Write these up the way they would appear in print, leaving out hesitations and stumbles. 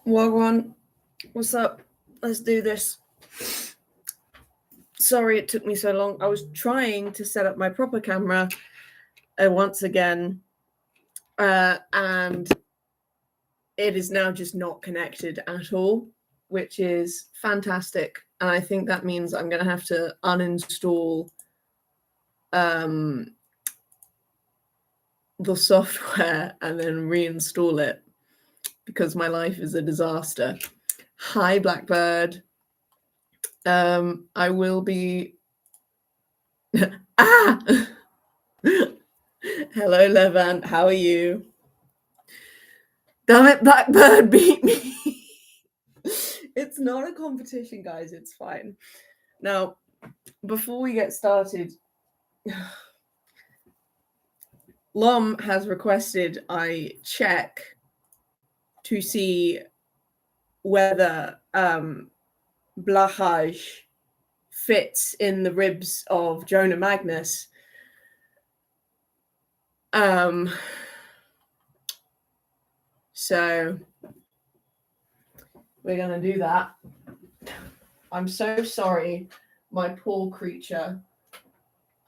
Wagwan, what's up? Let's do this. Sorry it took me so long. I was trying to set up my proper camera once again, and it is now just not connected at all, which is fantastic. And I think that means I'm going to have to uninstall the software and then reinstall it because my life is a disaster. Hi, Blackbird. I will be... Hello, Levant. How are you? Damn it, Blackbird beat me. It's not a competition, guys. It's fine. Now, before we get started, Lom has requested I check to see whether Blahaj fits in the ribs of Jonah Magnus. So we're going to do that. I'm so sorry, my poor creature.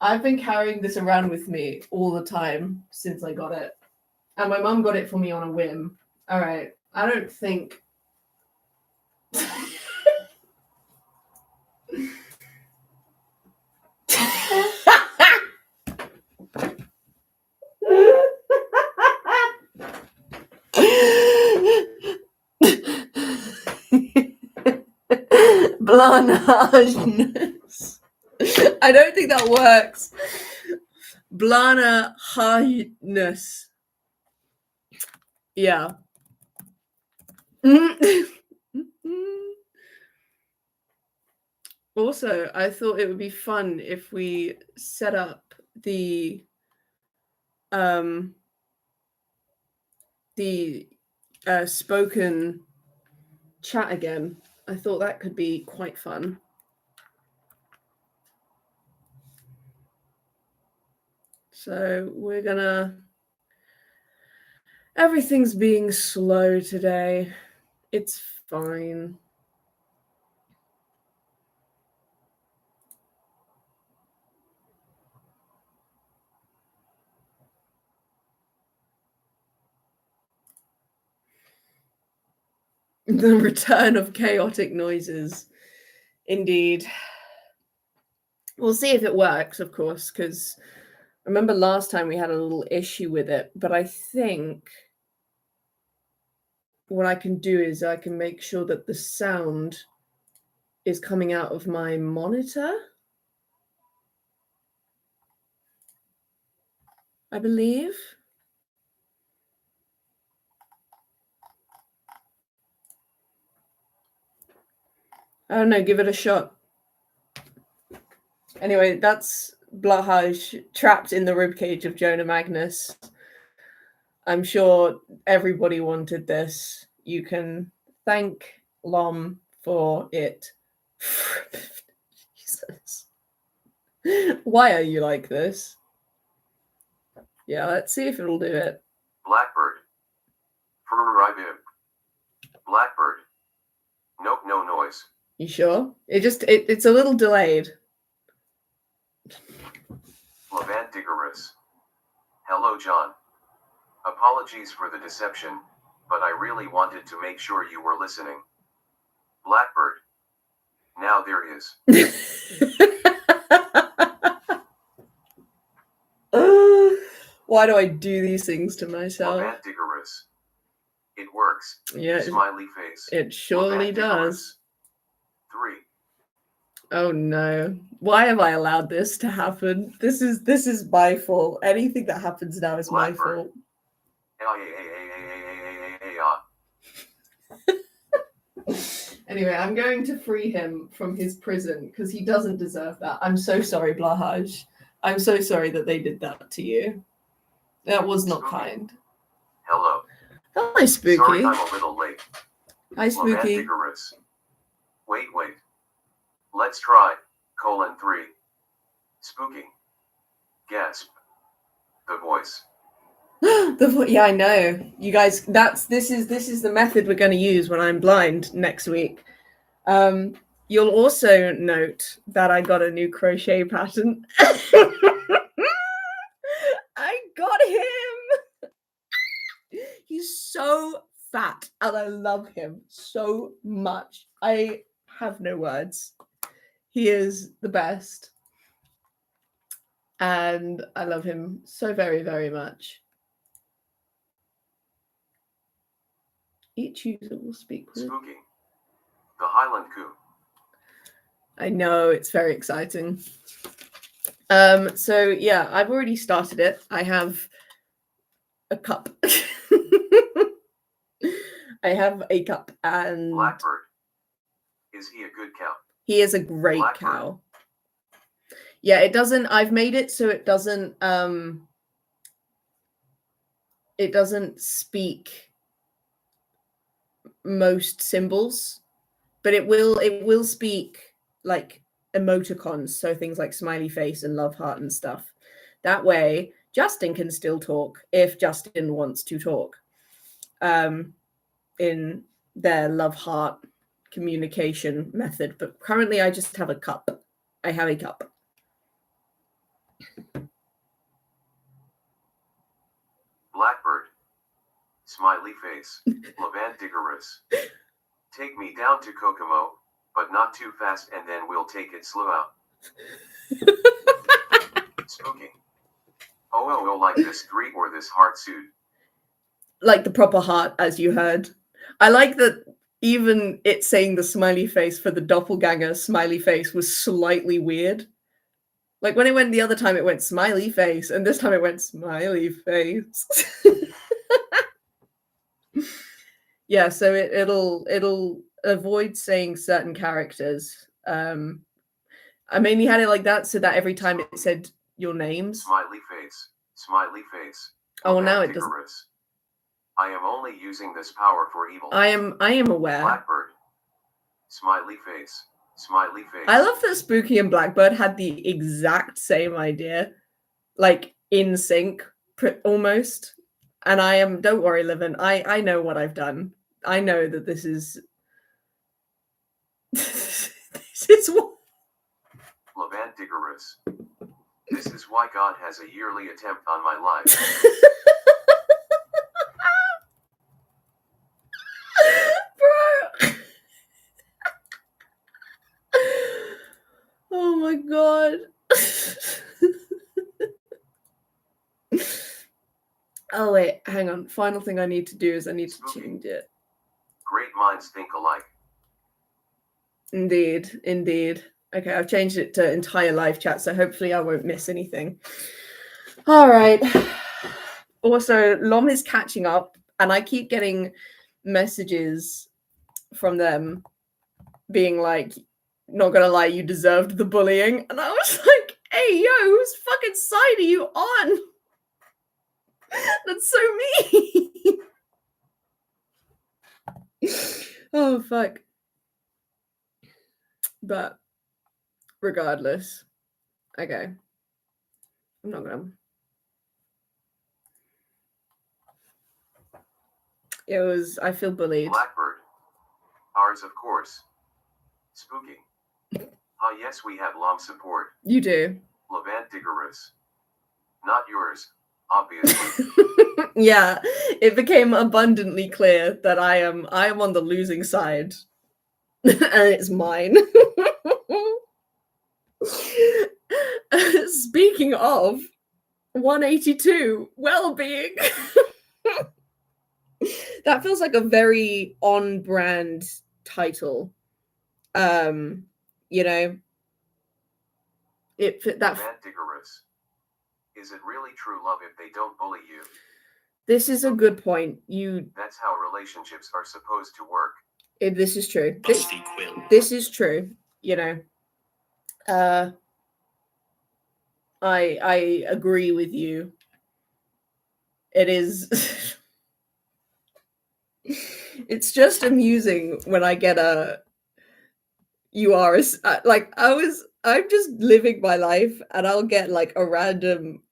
I've been carrying this around with me all the time since I got it. And my mum got it for me on a whim. All right. I don't think... Blanageness. I don't think that works. Blanageness. Yeah. Also, I thought it would be fun if we set up the spoken chat again. I thought that could be quite fun. So we're gonna... Everything's being slow today. It's fine. The return of chaotic noises. Indeed. We'll see if it works, of course, because I remember last time we had a little issue with it, but I think what I can do is I can make sure that the sound is coming out of my monitor, I believe. I don't know, give it a shot. Anyway, that's Blahaj trapped in the ribcage of Jonah Magnus. I'm sure everybody wanted this. You can thank Lom for it. Jesus. Why are you like this? Yeah, let's see if it'll do it. Blackbird. Blackbird. Nope, no noise. You sure? It's a little delayed. Levandigarus. Hello, John. Apologies for the deception, but I really wanted to make sure you were listening. Blackbird. Now there is. Why do I do these things to myself? Levandigarus. It works. Yeah. Smiley face. It surely does. 3. Oh no. Why have I allowed this to happen? This is my fault. Anything that happens now is my fault. Anyway, I'm going to free him from his prison because he doesn't deserve that. I'm so sorry, Blahaj. I'm so sorry that they did that to you. That was not kind. Hello. Hi, Spooky. Sorry I'm a little late. Hi, Spooky. Wait. Let's try, 3. Spooky. Gasp. The voice. Yeah, I know. You guys, this is the method we're going to use when I'm blind next week. You'll also note that I got a new crochet pattern. I got him. He's so fat and I love him so much. I have no words. He is the best. And I love him so very, very much. Each user will speak with. Spooky. The Highland coup. I know, it's very exciting. So yeah, I've already started it. I have a cup. I have a cup and Blackbird. Is he a good cow? he is a great Blackbird. cow. Yeah, it doesn't, I've made it so it doesn't speak most symbols, but it will speak like emoticons, so things like smiley face and love heart and stuff. That way Justin can still talk if Justin wants to talk in their love heart communication method. But currently I just have a cup. I have a cup. Blackbird. Smiley face. Lavandigarus. Take me down to Kokomo, but not too fast, and then we'll take it slow out. Spooky. Oh, like this 3 or this heart suit. Like the proper heart, as you heard. I like that even it saying the smiley face for the doppelganger smiley face was slightly weird. Like when it went the other time, it went smiley face, and this time it went smiley face. Yeah, so it'll avoid saying certain characters. I mainly had it like that so that every time it said your names. Smiley face. Smiley face. Oh, well, now it doesn't. I am only using this power for evil. I am aware. Blackbird. Smiley face. Smiley face. I love that Spooky and Blackbird had the exact same idea, like in sync, almost. And I am. Don't worry, Livin. I know what I've done. I know that this is. This is what. Lavandigarus. This is why God has a yearly attempt on my life. Bro. Oh my god. Oh wait, hang on. Final thing I need to do is I need to change it. Great minds think alike. Indeed, indeed. Okay, I've changed it to entire live chat, so hopefully I won't miss anything. All right. Also, Lom is catching up, and I keep getting messages from them being like, not gonna lie, you deserved the bullying. And I was like, hey, yo, whose fucking side are you on? That's so mean. Oh, fuck. But regardless, okay. I'm not gonna. It was, I feel bullied. Blackbird. Ours, of course. Spooky. Ah, yes, we have Lom support. You do. Lavandigarus. Not yours, obviously. Yeah, it became abundantly clear that I am on the losing side. And it's mine. Speaking of 182 well-being. That feels like a very on-brand title. You know, Lavandigarus. Is it really true love if they don't bully you? This is a good point. That's how relationships are supposed to work. This is true. This is true. You know, I agree with you. It is. It's just amusing when I get a. You are like I'm just living my life and I'll get like a random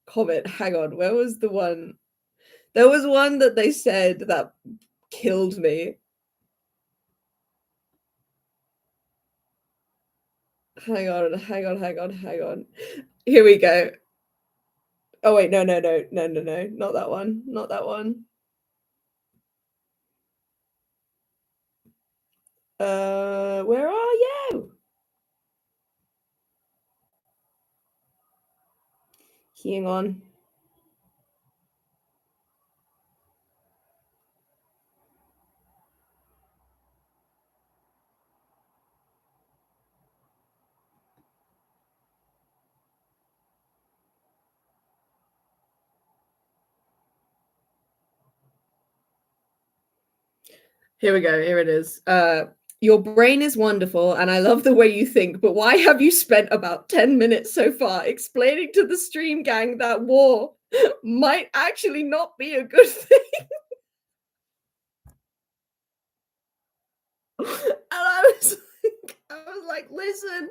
comment. Hang on, where was the one? There was one that they said that killed me. Hang on. Here we go. Oh wait, no, not that one. Not that one. Where are you? Hang on. Here we go. Here it is. Your brain is wonderful and I love the way you think, but why have you spent about 10 minutes so far explaining to the stream gang that war might actually not be a good thing? And I was like, listen,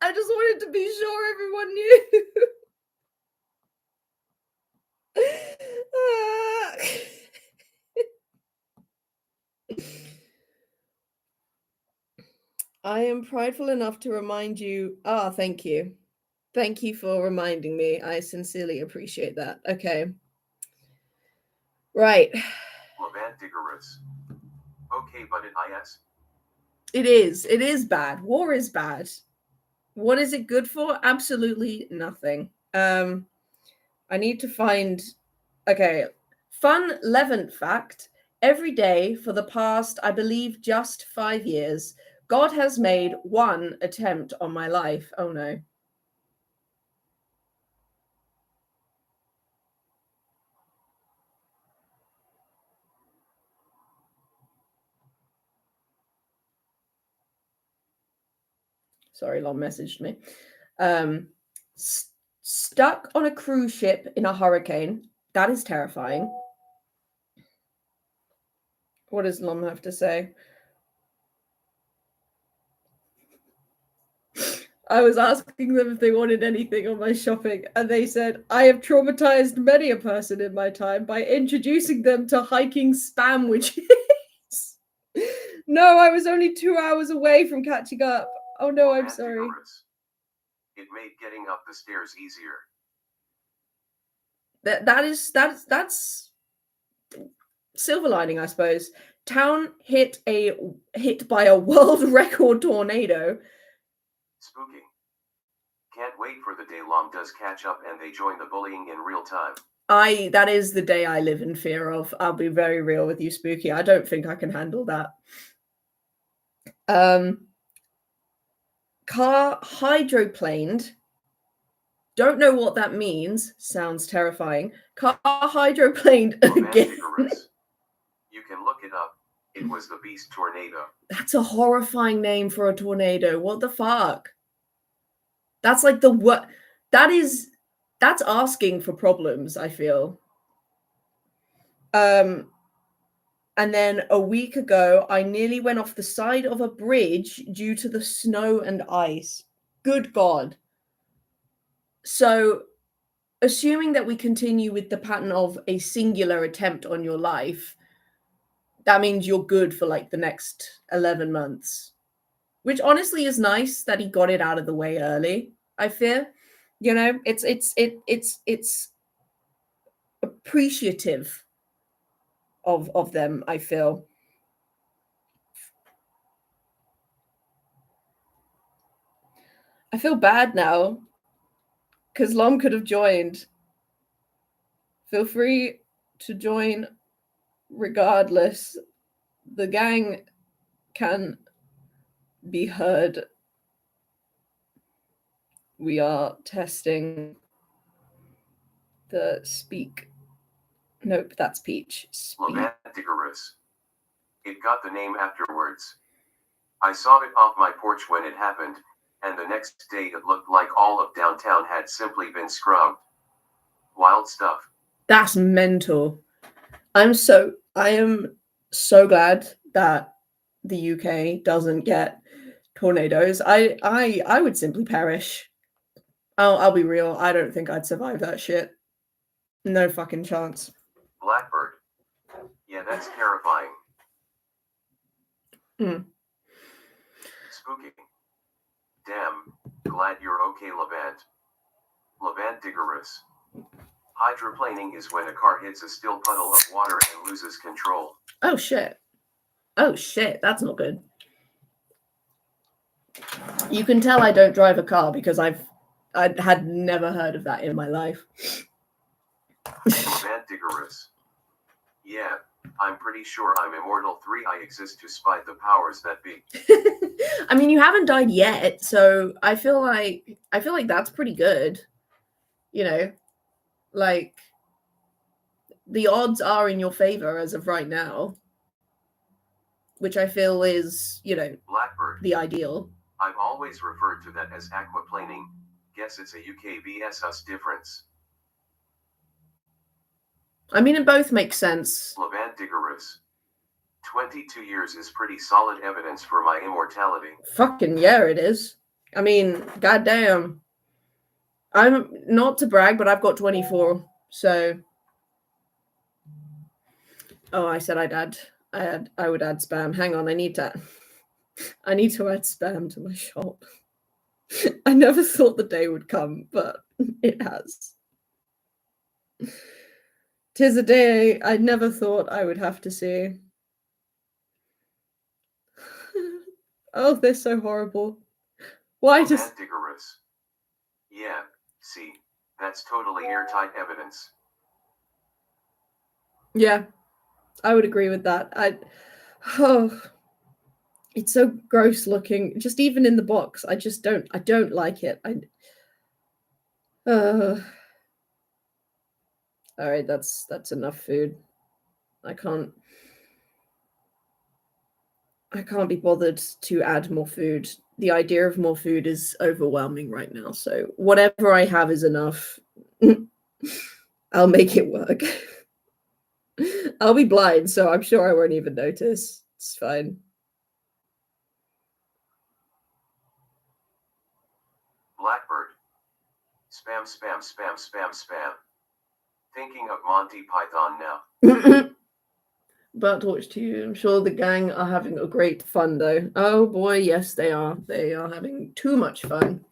I just wanted to be sure everyone knew. I am prideful enough to remind you. Thank you. Thank you for reminding me. I sincerely appreciate that. Okay. Right. Levantigorous. Okay, but it is bad. War is bad. What is it good for? Absolutely nothing. I need to find. Okay. Fun Levant fact. Every day for the past, I believe, just 5 years, God has made one attempt on my life. Oh no. Sorry, Lon messaged me. Stuck on a cruise ship in a hurricane. That is terrifying. What does Lon have to say? I was asking them if they wanted anything on my shopping, and they said, I have traumatized many a person in my time by introducing them to hiking spam witches. No, I was only 2 hours away from catching up. Oh no, I'm sorry. It made getting up the stairs easier. That's silver lining, I suppose. Town hit by a world record tornado. Spooky. Can't wait for the day Lom does catch up and they join the bullying in real time. That is the day I live in fear of. I'll be very real with you, Spooky. I don't think I can handle that. Car hydroplaned. Don't know what that means. Sounds terrifying. Car hydroplaned again. You can look it up. It was the Beast Tornado. That's a horrifying name for a tornado. What the fuck? That's like the what? That's asking for problems, I feel. And then a week ago, I nearly went off the side of a bridge due to the snow and ice. Good God. So, assuming that we continue with the pattern of a singular attempt on your life, that means you're good for like the next 11 months, which honestly is nice that he got it out of the way early. I fear, it's appreciative of them. I feel. I feel bad now because Lom could have joined. Feel free to join regardless. The gang can be heard. We are testing the speak. Nope, that's Peach. Levantigorous. It got the name afterwards. I saw it off my porch when it happened, and the next day it looked like all of downtown had simply been scrubbed. Wild stuff. That's mental. I am so glad that the UK doesn't get tornadoes. I would simply perish. I'll be real. I don't think I'd survive that shit. No fucking chance. Blackbird. Yeah, that's terrifying. Spooky. Damn. Glad you're okay, Levant. Levant Digorous. Hydroplaning is when a car hits a still puddle of water and loses control. Oh shit. Oh shit, that's not good. You can tell I don't drive a car because I had never heard of that in my life. Levant Digorous. Yeah, I'm pretty sure I'm immortal 3. I exist to spite the powers that be. I mean, you haven't died yet, so I feel like that's pretty good. You know, like the odds are in your favor as of right now, which I feel is, Blackbird. the ideal. I've always referred to that as aquaplaning. Guess it's a UK vs us difference. I mean, it both makes sense. Levant Digorous. 22 years is pretty solid evidence for my immortality. Fucking yeah, it is. I mean, goddamn. I'm not to brag, but I've got 24. So, oh, I said I would add spam. Hang on, I need to add spam to my shop. I never thought the day would come, but it has. 'Tis a day I never thought I would have to see. Oh, they're so horrible. Why just... Digorous. Yeah, see, that's totally airtight evidence. Yeah, I would agree with that. Oh, it's so gross looking. Just even in the box, I don't like it. All right, that's enough food. I can't be bothered to add more food. The idea of more food is overwhelming right now. So whatever I have is enough. I'll make it work. I'll be blind, so I'm sure I won't even notice. It's fine. Blackbird. Spam, spam, spam, spam, spam. Thinking of Monty Python now. About to watch to you. I'm sure the gang are having a great fun, though. Oh boy, yes, they are. They are having too much fun.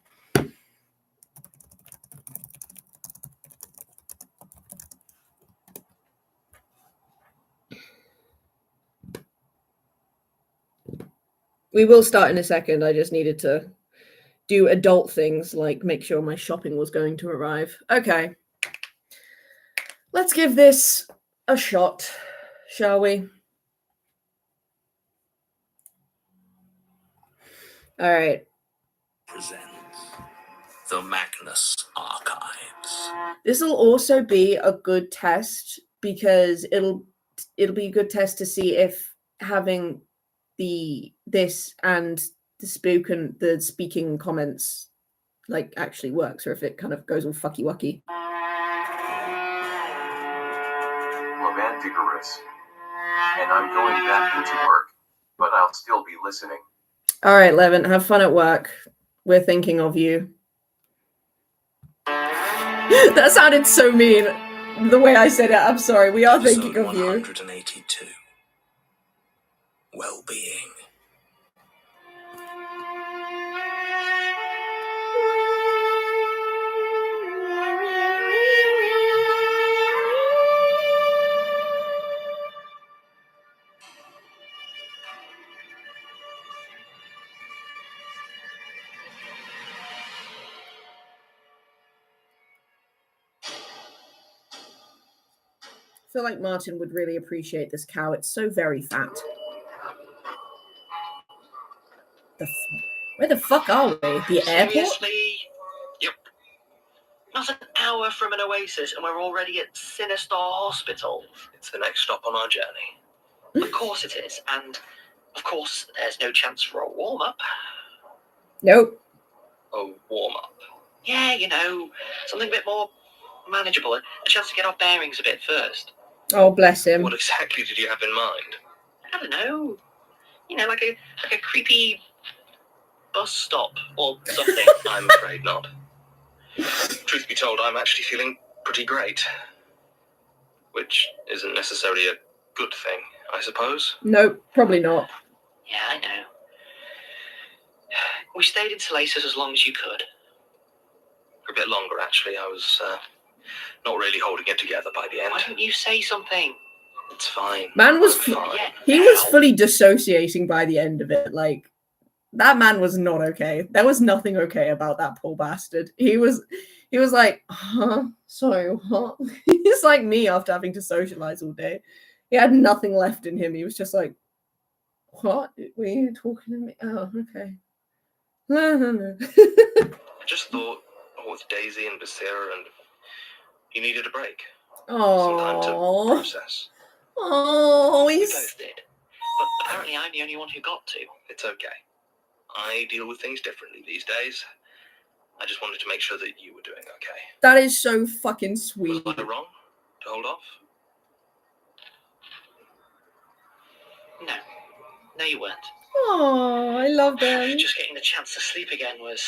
We will start in a second. I just needed to do adult things like make sure my shopping was going to arrive. Okay. Let's give this a shot, shall we? All right. Presents the Magnus Archives. This will also be a good test because it'll be a good test to see if having this and the spook and the speaking comments like actually works, or if it kind of goes all fucky wucky. Levant Digorous. And I'm going back into work, but I'll still be listening. All right, Levin, have fun at work. We're thinking of you. That sounded so mean. The way I said it, I'm sorry. We are Episode thinking of you. 182. Well-being. I feel like Martin would really appreciate this cow. It's so very fat. Where the fuck are we? The airport? Seriously? Yep. Not an hour from an oasis and we're already at Sinister Hospital. It's the next stop on our journey. Of course it is. And, of course, there's no chance for a warm-up. Nope. A warm-up. Yeah, you know, something a bit more manageable. A chance to get our bearings a bit first. Oh, bless him. What exactly did you have in mind? I don't know. You know, like a creepy bus stop or something. I'm afraid not. Truth be told, I'm actually feeling pretty great. which isn't necessarily a good thing, I suppose. Nope, probably not. Yeah, I know. We stayed in Salacious as long as you could. For a bit longer, actually. I was not really holding it together by the end. Why didn't you say something? It's fine. Man was I'm fine. Yeah, he was now. fully dissociating by the end of it. Like, that man was not okay. There was nothing okay about that poor bastard. He was like, sorry, what? He's like me after having to socialize all day. He had nothing left in him. He was just like, what? Were you talking to me? Oh, okay. I just thought, with Daisy and Basira, and you needed a break. Some time to Oh, process. oh, We he's both did. But apparently I'm the only one who got to. It's okay. I deal with things differently these days. I just wanted to make sure that you were doing okay. that is so fucking sweet. Was I wrong to hold off? No. No, you weren't. Oh, I love them. Just getting the chance to sleep again was...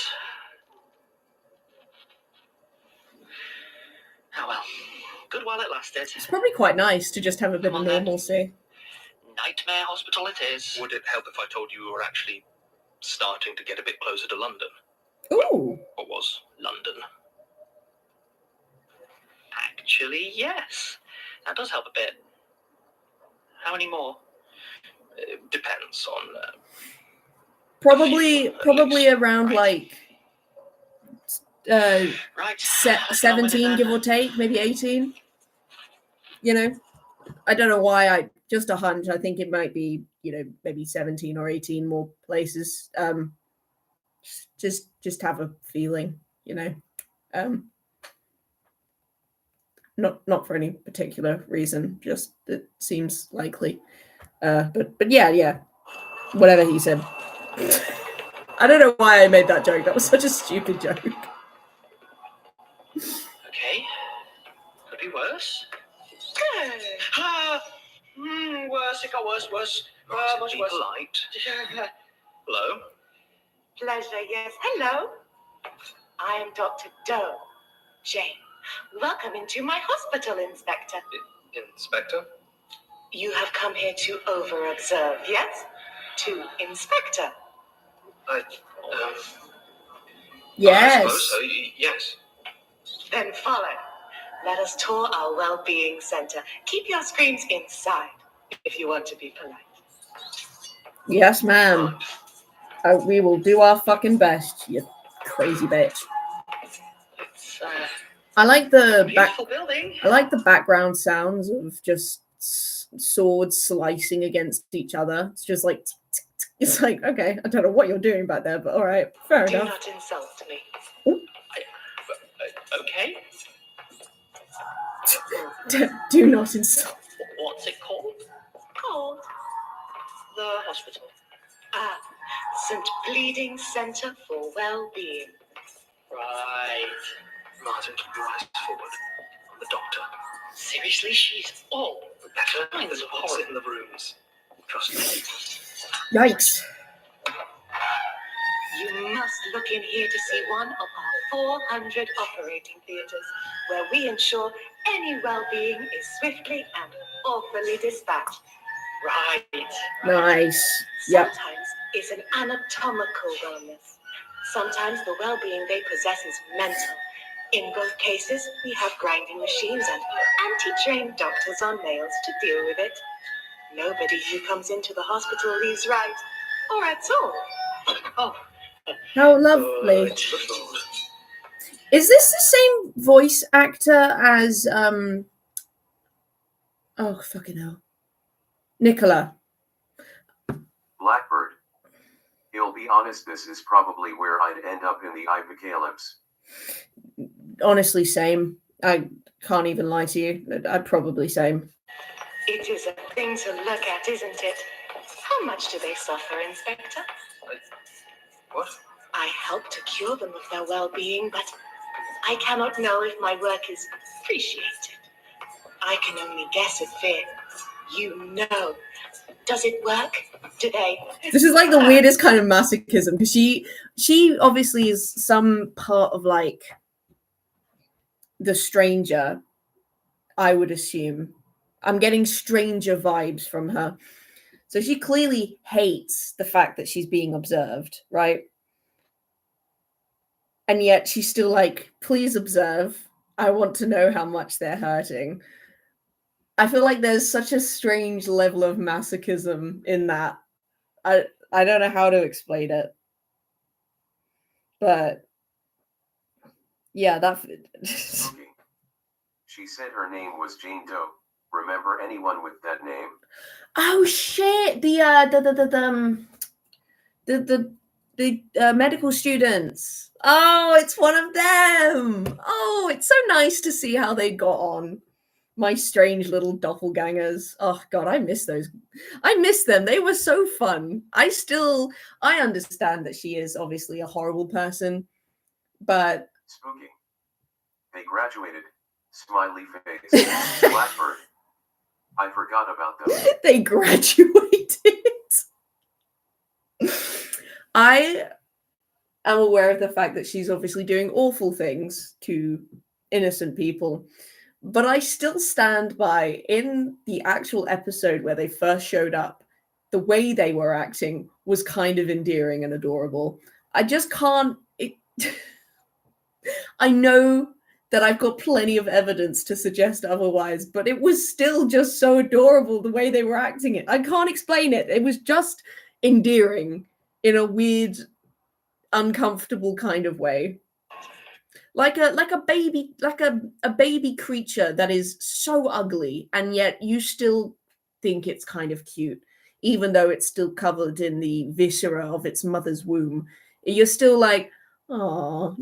Oh well. Good while it lasted. It's probably quite nice to just have a bit Come of on, then. normalcy. Nightmare hospital it is. Would it help if I told you we were actually starting to get a bit closer to London? Ooh. Or was London? Actually, yes. That does help a bit. How many more? It depends on... Probably around like Right. 17, give or take, maybe 18. You know, I don't know why. I just a hunch. I think it might be, maybe 17 or 18 more places. Just have a feeling, not for any particular reason. Just it seems likely. But yeah, whatever he said. I don't know why I made that joke. That was such a stupid joke. Okay. Could be worse. Worse. It got worse. Much be worse. polite. Hello? Pleasure, yes. Hello. I am Dr. Doe, Jane. Welcome into my hospital, Inspector. Inspector? You have come here to over-observe, yes? To Inspector. I Yes. suppose so, yes. Then follow. Let us tour our well-being center. Keep your screams inside if you want to be polite. Yes, ma'am. We will do our fucking best, you crazy bitch. It's I like the beautiful building. I like the background sounds of just swords slicing against each other. It's just like it's like, okay, I don't know what you're doing back there, but all right, fair Do enough. not insult me. Okay. Do not insult. What's it called? Called The hospital. St. Bleeding Center for Well-Being. Right. Martin, keep your eyes forward. I'm the doctor. Seriously, she's all Better kinds than of what's horrible. in the rooms. Trust me. Yikes. You must look in here to see one of our 400 operating theaters, where we ensure any well-being is swiftly and awfully dispatched. Right. Nice. Yep. Sometimes it's an anatomical wellness. Sometimes the well-being they possess is mental. In both cases, we have grinding machines and anti-trained doctors on nails to deal with it. Nobody who comes into the hospital leaves right, or at all. Oh, How lovely. good Lord. Is this the same voice actor as oh fucking hell, Nicola? Blackbird. You'll be honest, this is probably where I'd end up in the apocalypse. Honestly, same. I can't even lie to you. I'd probably same. It is a thing to look at, isn't it? How much do they suffer, Inspector? What? I help to cure them of their well-being, but I cannot know if my work is appreciated. I can only guess at fear. You know. Does it work? Do they? This is like the weirdest kind of masochism because she obviously is some part of like the stranger, I would assume, I'm getting stranger vibes from her. So she clearly hates the fact that she's being observed, right? And yet she's still like, please observe. I want to know how much they're hurting. I feel like there's such a strange level of masochism in that. I don't know how to explain it. But yeah, that Spooky. She said her name was Jane Doe. Remember anyone with that name? Oh shit! The medical students. Oh, it's one of them. Oh, it's so nice to see how they got on. My strange little doppelgangers. Oh god, I miss those. I miss them. They were so fun. I understand that she is obviously a horrible person, but Spooky. They graduated. Smiley face. Blackbird. I forgot about them. They graduated. I am aware of the fact that she's obviously doing awful things to innocent people, but I still stand by, in the actual episode where they first showed up, the way they were acting was kind of endearing and adorable. I just can't. I know that I've got plenty of evidence to suggest otherwise, but it was still just so adorable the way they were acting it. I can't explain it. It was just endearing in a weird, uncomfortable kind of way. Like a baby creature that is so ugly, and yet you still think it's kind of cute, even though it's still covered in the viscera of its mother's womb. You're still like, oh,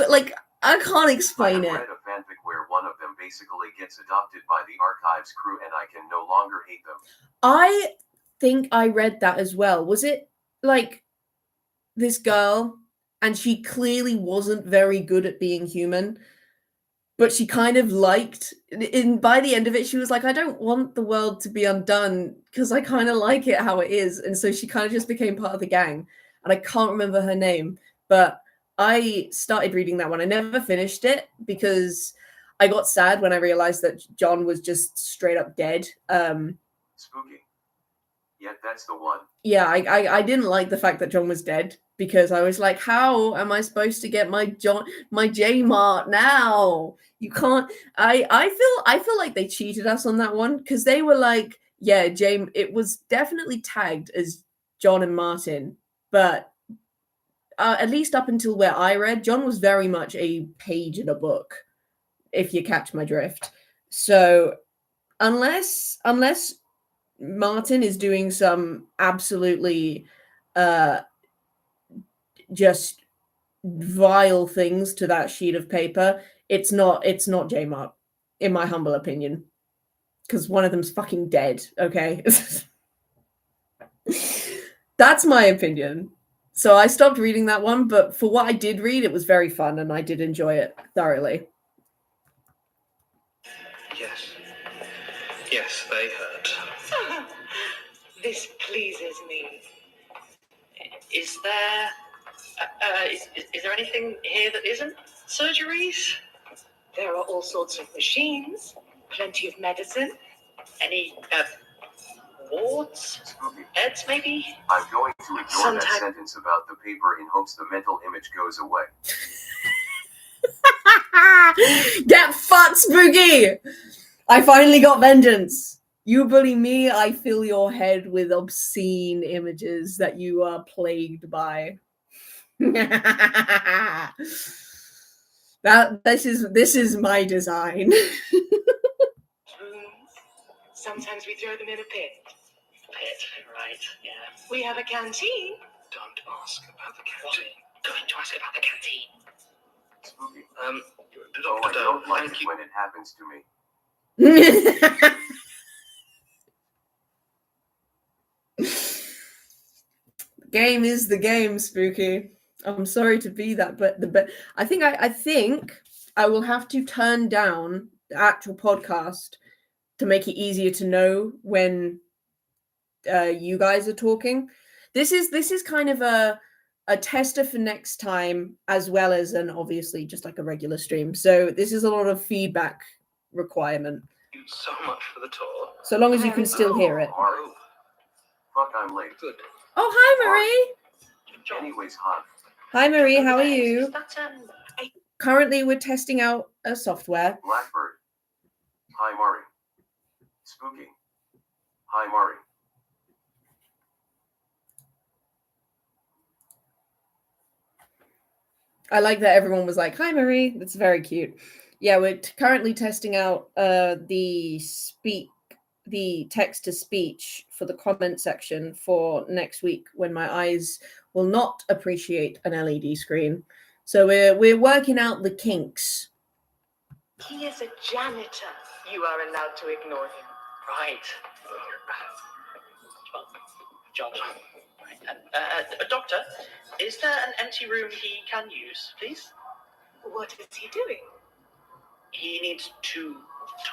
like, I can't explain it. I read a fanfic where one of them basically gets adopted by the Archives crew and I can no longer hate them. I think I read that as well. Was it like this girl, and she clearly wasn't very good at being human, but she kind of liked, by the end of it, she was like, I don't want the world to be undone because I kind of like it how it is. And so she kind of just became part of the gang. And I can't remember her name, but I started reading that one. I never finished it because I got sad when I realized that John was just straight up dead. Spooky. Yet that's the one. Yeah, I didn't like the fact that John was dead because I was like, how am I supposed to get my J-Mart now? You can't. I feel like they cheated us on that one because they were like, yeah, it was definitely tagged as John and Martin, but at least up until where I read, John was very much a page in a book, if you catch my drift. So unless Martin is doing some absolutely just vile things to that sheet of paper, it's not J-Mart, in my humble opinion, because one of them's fucking dead. Okay. That's my opinion. So I stopped reading that one, but for what I did read, it was very fun and I did enjoy it thoroughly. Yes, they heard. This pleases me. Is there is there anything here that isn't surgeries? There are all sorts of machines, plenty of medicine. Any wards? Spooky. Beds, maybe? I'm going to ignore that sentence about the paper in hopes the mental image goes away. Get fucked, Spooky! I finally got vengeance. You bully me, I fill your head with obscene images that you are plagued by. This is my design. Sometimes we throw them in a pit. Pit, right, yeah. We have a canteen. Don't ask about the canteen. Going to ask about the canteen. Spooky. Oh, I don't like it when it happens to me. Game is the game, Spooky. I'm sorry to be that, but I think I will have to turn down the actual podcast to make it easier to know when you guys are talking. This is kind of a tester for next time, as well as an obviously just like a regular stream. So this is a lot of feedback requirement. You So much for the tour. So long as you can still hear it. Mari. Fuck, I'm late. Good. Oh, hi, Marie. Anyways, hot. Hi, Marie. How are you? Is that, Currently, we're testing out a software. Blackbird. Hi, Mari. Spooky. Hi, Mari. I like that everyone was like, hi, Marie. That's very cute. Yeah, we're currently testing out the text-to-speech for the comment section for next week when my eyes will not appreciate an LED screen. So we're working out the kinks. he is a janitor. You are allowed to ignore him. Right. John. Doctor, is there an empty room he can use, please? What is he doing? He needs to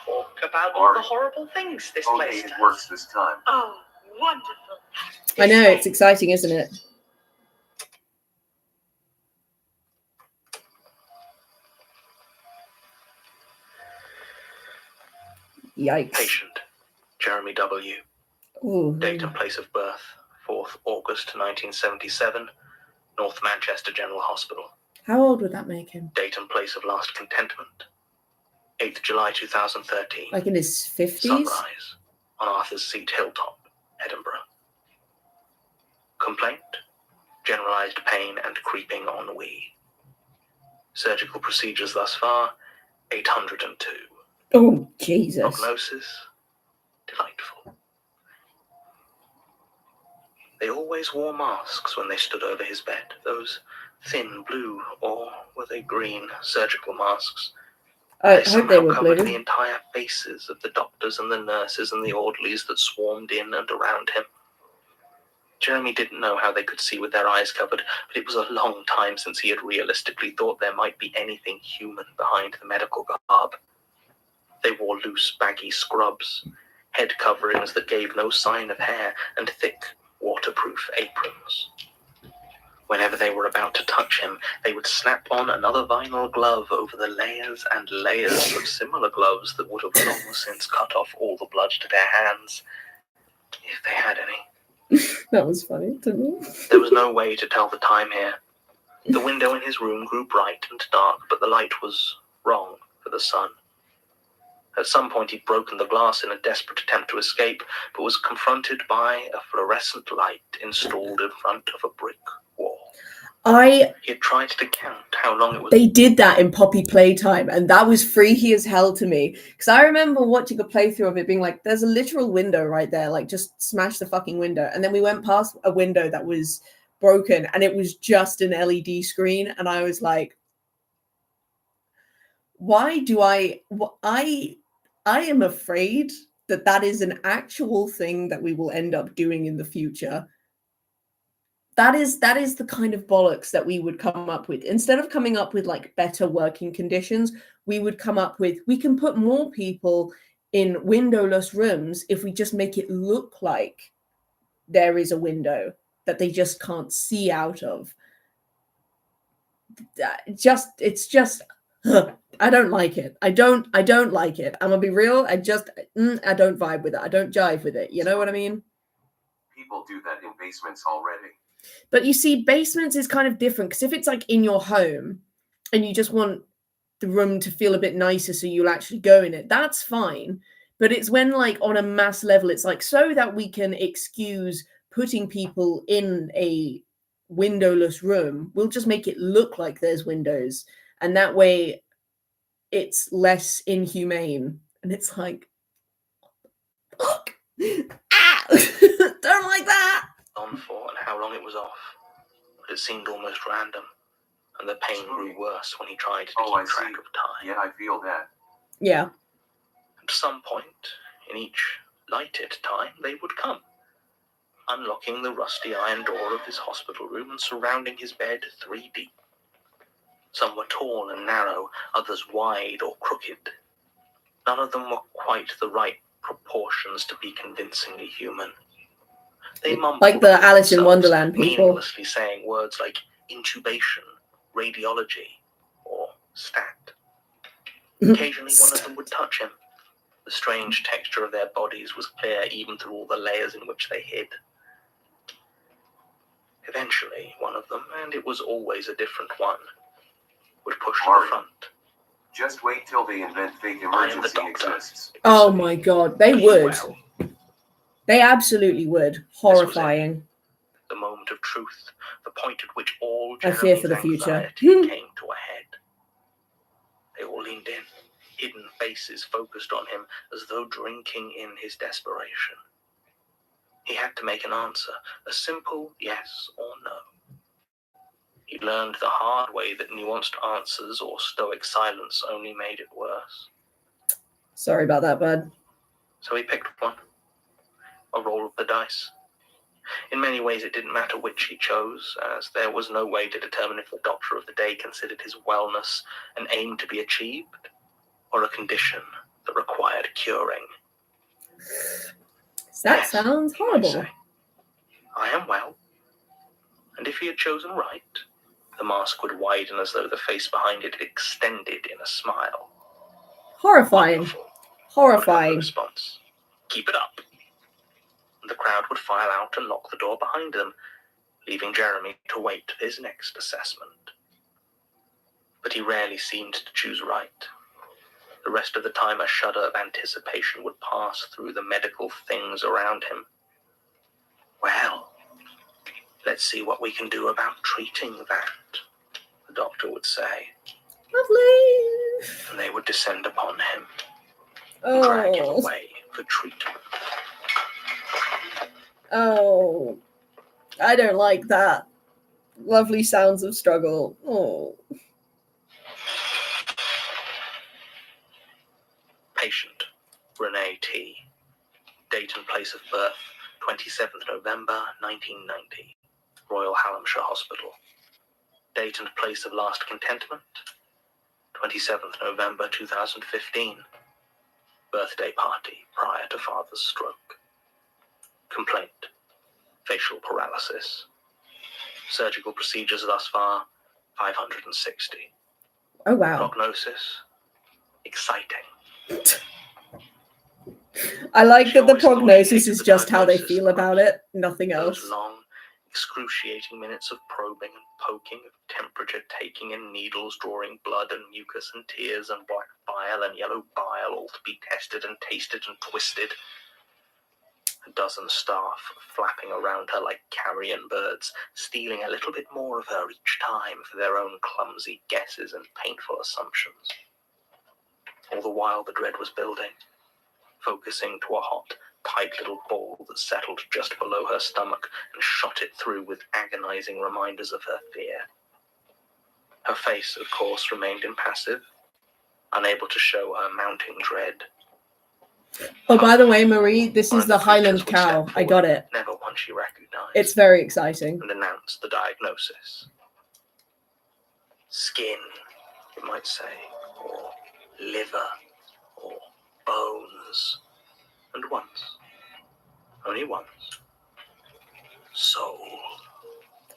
talk about all the horrible things this Okay, place it does. works this time. Oh, wonderful. I know, it's exciting, isn't it? Yikes. Patient, Jeremy W. Ooh. Date and place of birth, 4th August 1977, North Manchester General Hospital. How old would that make him? Date and place of last contentment, 8th July 2013. Like in his 50s? Sunrise, on Arthur's Seat Hilltop, Edinburgh. Complaint, generalized pain and creeping ennui. Surgical procedures thus far, 802. Oh, Jesus. Prognosis, delightful. They always wore masks when they stood over his bed, those thin blue, or were they green, surgical masks. I hope they were covered blue. the entire faces of the doctors and the nurses and the orderlies that swarmed in and around him. Jeremy didn't know how they could see with their eyes covered, but it was a long time since he had realistically thought there might be anything human behind the medical garb. They wore loose, baggy scrubs, head coverings that gave no sign of hair, and thick, waterproof aprons. Whenever they were about to touch him, they would snap on another vinyl glove over the layers and layers of similar gloves that would have long since cut off all the blood to their hands, if they had any. That was funny to me. There was no way to tell the time here. The window in his room grew bright and dark, but the light was wrong for the sun. At some point he'd broken the glass in a desperate attempt to escape, but was confronted by a fluorescent light installed in front of a brick wall. He had tried to count how long it was. They did that in Poppy Playtime, and that was freaky as hell to me. Because I remember watching a playthrough of it being like, there's a literal window right there, like just smash the fucking window. And then we went past a window that was broken, and it was just an LED screen. And I was like, why do I am afraid that that is an actual thing that we will end up doing in the future. That is the kind of bollocks that we would come up with. Instead of coming up with like better working conditions, we would come up with, we can put more people in windowless rooms if we just make it look like there is a window that they just can't see out of. It's just I don't like it. I don't like it. I'm gonna be real. I don't vibe with it. I don't jive with it. You know what I mean? People do that in basements already. But you see, basements is kind of different because if it's like in your home and you just want the room to feel a bit nicer so you'll actually go in it, that's fine. But it's when like on a mass level, it's like so that we can excuse putting people in a windowless room, we'll just make it look like there's windows. And that way it's less inhumane. And it's like, ah, don't like that. On for and how long it was off, but it seemed almost random, and the pain grew worse when he tried to keep track of time. Yeah, I feel that. Yeah. At some point, in each lighted time, they would come, unlocking the rusty iron door of his hospital room and surrounding his bed 3 deep. Some were tall and narrow, others wide or crooked. None of them were quite the right proportions to be convincingly human. They mumbled like the Alice in Wonderland people, meaninglessly saying words like intubation, radiology, or stat. Occasionally one of them would touch him, The strange texture of their bodies was clear even through all the layers in which they hid. Eventually, one of them, and it was always a different one, would push to the Mari. front. Just wait till they invent fake I am the emergency doctor. exists. Oh my god, they would. Well, They absolutely would. Horrifying. the moment of truth, the point at which all I Jeremy's fear for the future. anxiety came to a head. They all leaned in, hidden faces focused on him as though drinking in his desperation. He had to make an answer, a simple yes or no. He learned the hard way that nuanced answers or stoic silence only made it worse. Sorry about that, bud. So he picked one, a roll of the dice. In many ways it didn't matter which he chose, as there was no way to determine if the doctor of the day considered his wellness an aim to be achieved, or a condition that required curing. That Yes, sounds he might horrible. say. I am well. And if he had chosen right, the mask would widen as though the face behind it extended in a smile. Horrifying. Wonderful. Would come the Horrifying. response. Keep it up. And the crowd would file out and lock the door behind them, leaving Jeremy to wait for his next assessment. But he rarely seemed to choose right. The rest of the time a shudder of anticipation would pass through the medical things around him. Well, let's see what we can do about treating that, the doctor would say, Lovely. and they would descend upon him, drag him Oh. away for treatment. Oh. I don't like that. Lovely sounds of struggle. Oh. Patient, Renee T. Date and place of birth, 27th November 1990, Royal Hallamshire Hospital. Date and place of last contentment, 27th November 2015. Birthday party prior to father's stroke. Complaint, facial paralysis. Surgical procedures thus far, 560. Oh, wow. Prognosis, exciting. I like She that the always thought she prognosis hated is the just how they diagnosis feel the about most. it, nothing Those else. long, excruciating minutes of probing and poking, of temperature taking in needles, drawing blood and mucus and tears and black bile and yellow bile, all to be tested and tasted and twisted. A dozen staff flapping around her like carrion birds, stealing a little bit more of her each time for their own clumsy guesses and painful assumptions. All the while the dread was building, focusing to a hot, tight little ball that settled just below her stomach and shot it through with agonizing reminders of her fear. Her face, of course, remained impassive, unable to show her mounting dread. Oh, by the way, Marie, this One is of the creatures Highland would cow. step I got it. never one she recognized, It's very exciting. and announce the diagnosis. Skin, you might say, or liver, or bones. And once, only once, soul.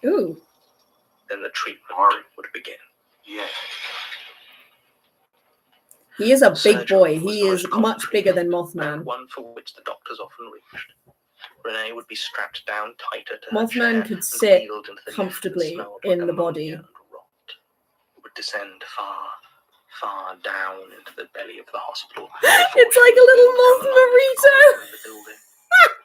Ooh. Then the treatment Mari. would begin. Yeah. He is a big Surgery boy. was He the is most common much bigger than treatment, Mothman. and one for which the doctors often reached. Renee would be strapped down tighter to her chair Mothman could and sit wheeled into the lift comfortably that smelled in like the ammonia body. and rot. It would descend far, far down into the belly of the hospital. It's like a little Moth Moth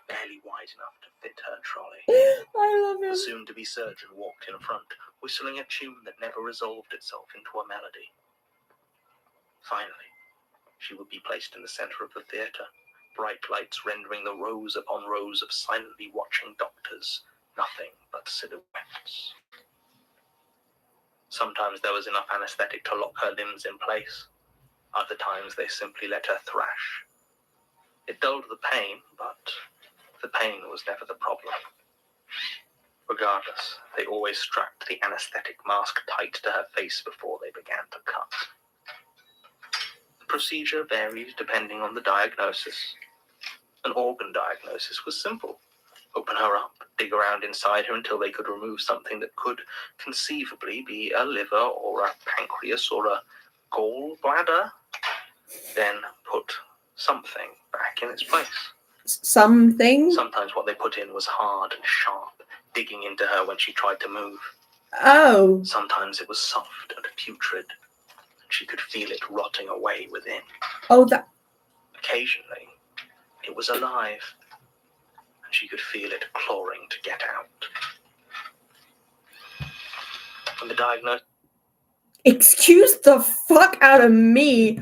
barely wide enough to fit her trolley. I love The him. soon-to-be surgeon walked in front, whistling a tune that never resolved itself into a melody. Finally, she would be placed in the center of the theater, bright lights rendering the rows upon rows of silently watching doctors nothing but silhouettes. Sometimes there was enough anesthetic to lock her limbs in place. Other times they simply let her thrash. It dulled the pain, but the pain was never the problem. Regardless, they always strapped the anesthetic mask tight to her face before they began to cut. The procedure varied depending on the diagnosis. An organ diagnosis was simple. Open her up, dig around inside her until they could remove something that could conceivably be a liver or a pancreas or a gallbladder. Then put something back in its place. Something? Sometimes what they put in was hard and sharp, digging into her when she tried to move. Oh. Sometimes it was soft and putrid, and she could feel it rotting away within. Oh, that. Occasionally, it was alive, and she could feel it clawing to get out. When the diagnosis... Excuse the fuck out of me.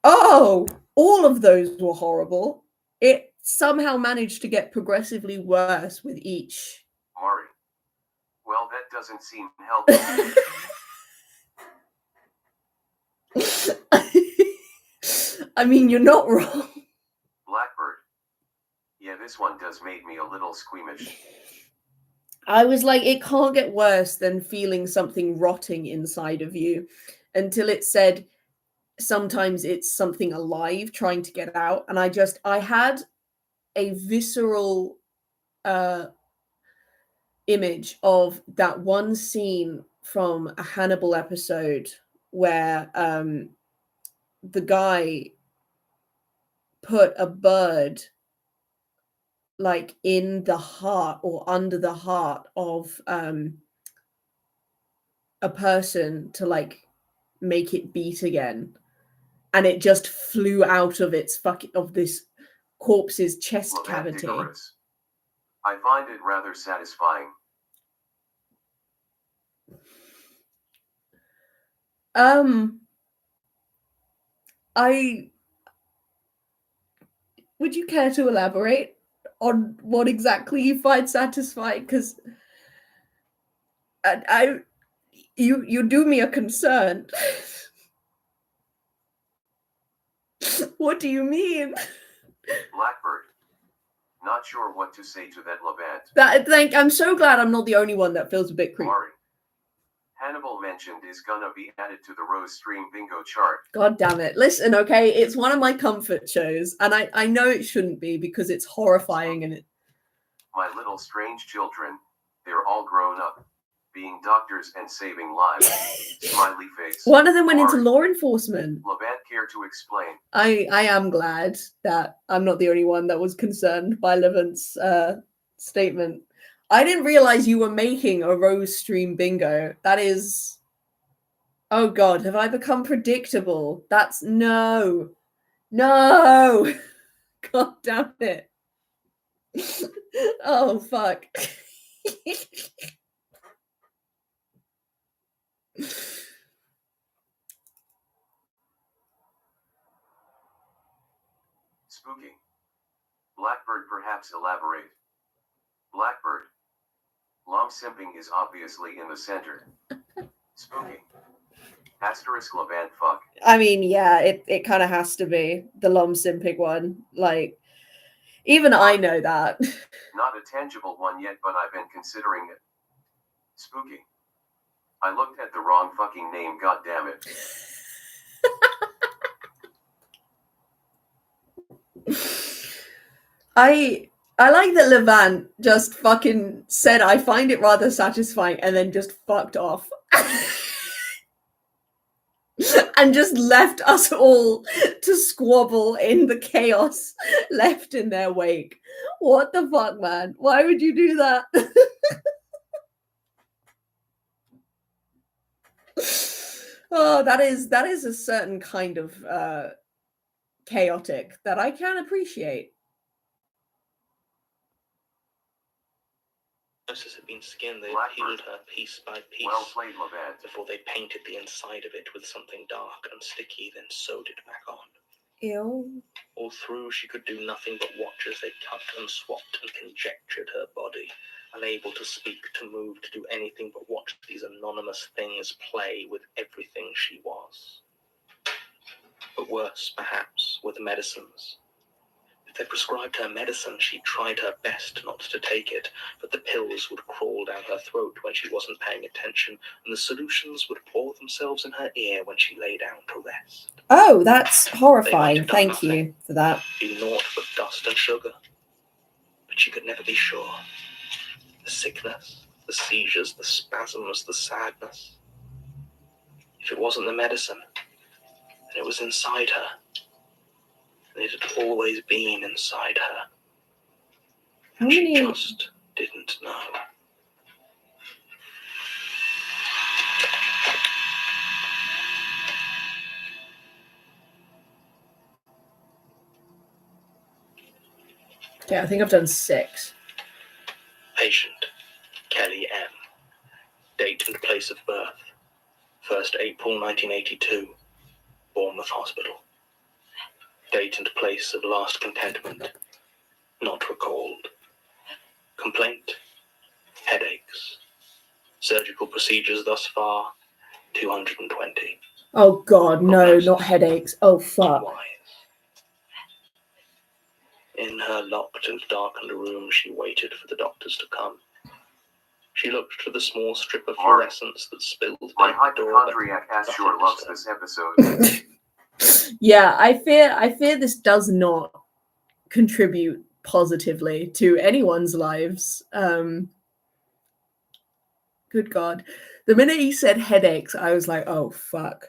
Oh, all of those were horrible. It somehow managed to get progressively worse with each. Mari. Well, that doesn't seem healthy. I mean, you're not wrong. Blackbird. Yeah, this one does make me a little squeamish. I was like, it can't get worse than feeling something rotting inside of you, until it said sometimes it's something alive trying to get out. And I had a visceral image of that one scene from a Hannibal episode where the guy put a bird like in the heart or under the heart of a person to like make it beat again, and it just flew out of this corpse's chest cavity. Digorous. I find it rather satisfying. Would you care to elaborate on what exactly you find satisfying? Because you do me a concern. What do you mean? Blackbird. Not sure what to say to that, Levant. I'm so glad I'm not the only one that feels a bit creepy. Mari. Hannibal mentioned is gonna be added to the Rose Stream bingo chart. God damn it. Listen, okay, it's one of my comfort shows, and I know it shouldn't be because it's horrifying and it... My little strange children, they're all grown up, being doctors and saving lives. Smiley face. One of them went into Mari. law enforcement. Levant, care to explain? I am glad that I'm not the only one that was concerned by Levant's statement. I didn't realize you were making a Rose Stream bingo. That is... Oh God, have I become predictable? That's... No. God damn it. Oh, fuck. Spooky. Blackbird, perhaps elaborate. Blackbird. Lom simping is obviously in the center. Spooky. Asterisk Levant fuck. I mean, yeah, it kind of has to be the Lom Simping one. Like, even I know that. Not a tangible one yet, but I've been considering it. Spooky. I looked at the wrong fucking name, god damn it. I like that Levant just fucking said, I find it rather satisfying, and then just fucked off. And just left us all to squabble in the chaos left in their wake. What the fuck, man? Why would you do that? Oh, that is a certain kind of chaotic that I can appreciate. Nurses had been skinned, they Blackbird. peeled her piece by piece Well played, Levant. before they painted the inside of it with something dark and sticky, then sewed it back on. Ew. All through, she could do nothing but watch as they cut and swapped and conjectured her body, unable to speak, to move, to do anything but watch these anonymous things play with everything she was. But worse, perhaps, were the medicines. If they prescribed her medicine, she tried her best not to take it, but the pills would crawl down her throat when she wasn't paying attention, and the solutions would pour themselves in her ear when she lay down to rest. Oh, that's They horrifying. might have done Thank nothing. you for that. Be naught but dust and sugar. But she could never be sure. The sickness, the seizures, the spasms, the sadness. If it wasn't the medicine, then it was inside her. It had always been inside her. How She many? just didn't know. Yeah, I think I've done 6. Patient, Kelly M. Date and place of birth, 1st April 1982, Bournemouth Hospital. Date and place of last contentment, not recalled. Complaint, headaches. Surgical procedures thus far, 220. Oh God, no, Prognosis. not headaches. Oh fuck. Wise. In her locked and darkened room, she waited for the doctors to come. She looked to the small strip of fluorescence that spilled My down the door. hypochondriac ass sure loves this episode. Yeah, I fear this does not contribute positively to anyone's lives. Good God. The minute he said headaches, I was like, oh fuck.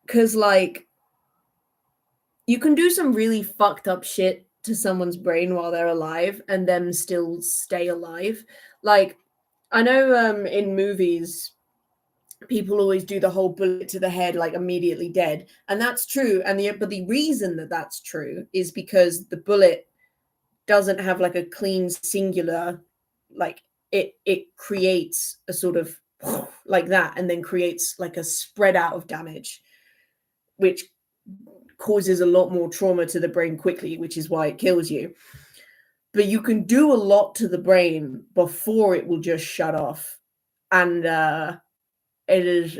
Because like you can do some really fucked up shit to someone's brain while they're alive and them still stay alive. Like, I know in movies, people always do the whole bullet to the head, like immediately dead. And that's true. But the reason that that's true is because the bullet doesn't have like a clean singular, like it creates a sort of like that and then creates like a spread out of damage, which causes a lot more trauma to the brain quickly, which is why it kills you. But you can do a lot to the brain before it will just shut off. And it's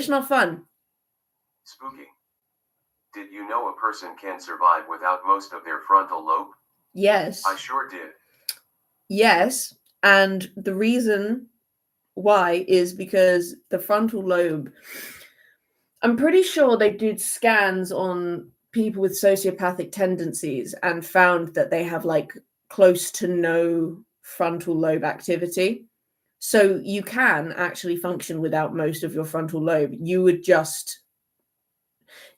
not fun. Spooky. Did you know a person can survive without most of their frontal lobe? Yes. I sure did. Yes. And the reason why is because the frontal lobe, I'm pretty sure they did scans on people with sociopathic tendencies and found that they have like close to no frontal lobe activity. So you can actually function without most of your frontal lobe. You would just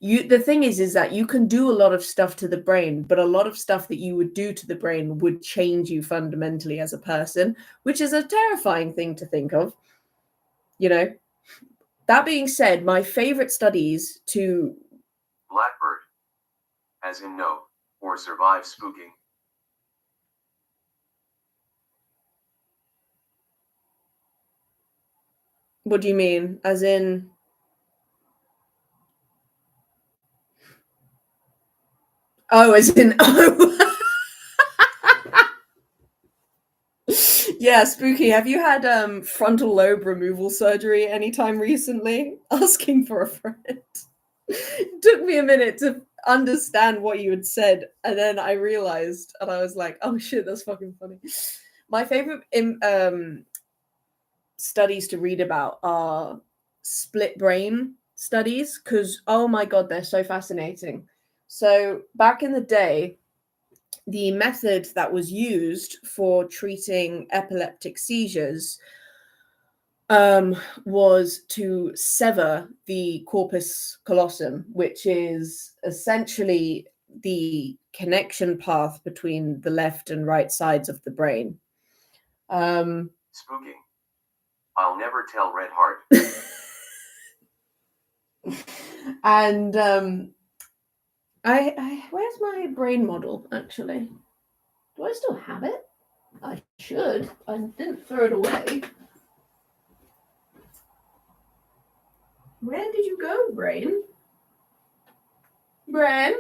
the thing is that you can do a lot of stuff to the brain, but a lot of stuff that you would do to the brain would change you fundamentally as a person, which is a terrifying thing to think of. You know, that being said, my favorite studies to Blackbird. As in no, or survive spooking. What do you mean? As in oh, as in oh. Yeah, Spooky, have you had frontal lobe removal surgery anytime recently? Asking for a friend. It took me a minute to understand what you had said, and then I realized, and I was like, oh shit, that's fucking funny. My favorite studies to read about are split brain studies, because oh my god, they're so fascinating. So back in the day, the method that was used for treating epileptic seizures was to sever the corpus callosum, which is essentially the connection path between the left and right sides of the brain. Spooking. I'll never tell Red Heart. And I where's my brain model actually? Do I still have it? I should. I didn't throw it away. Where did you go, brain? Brain?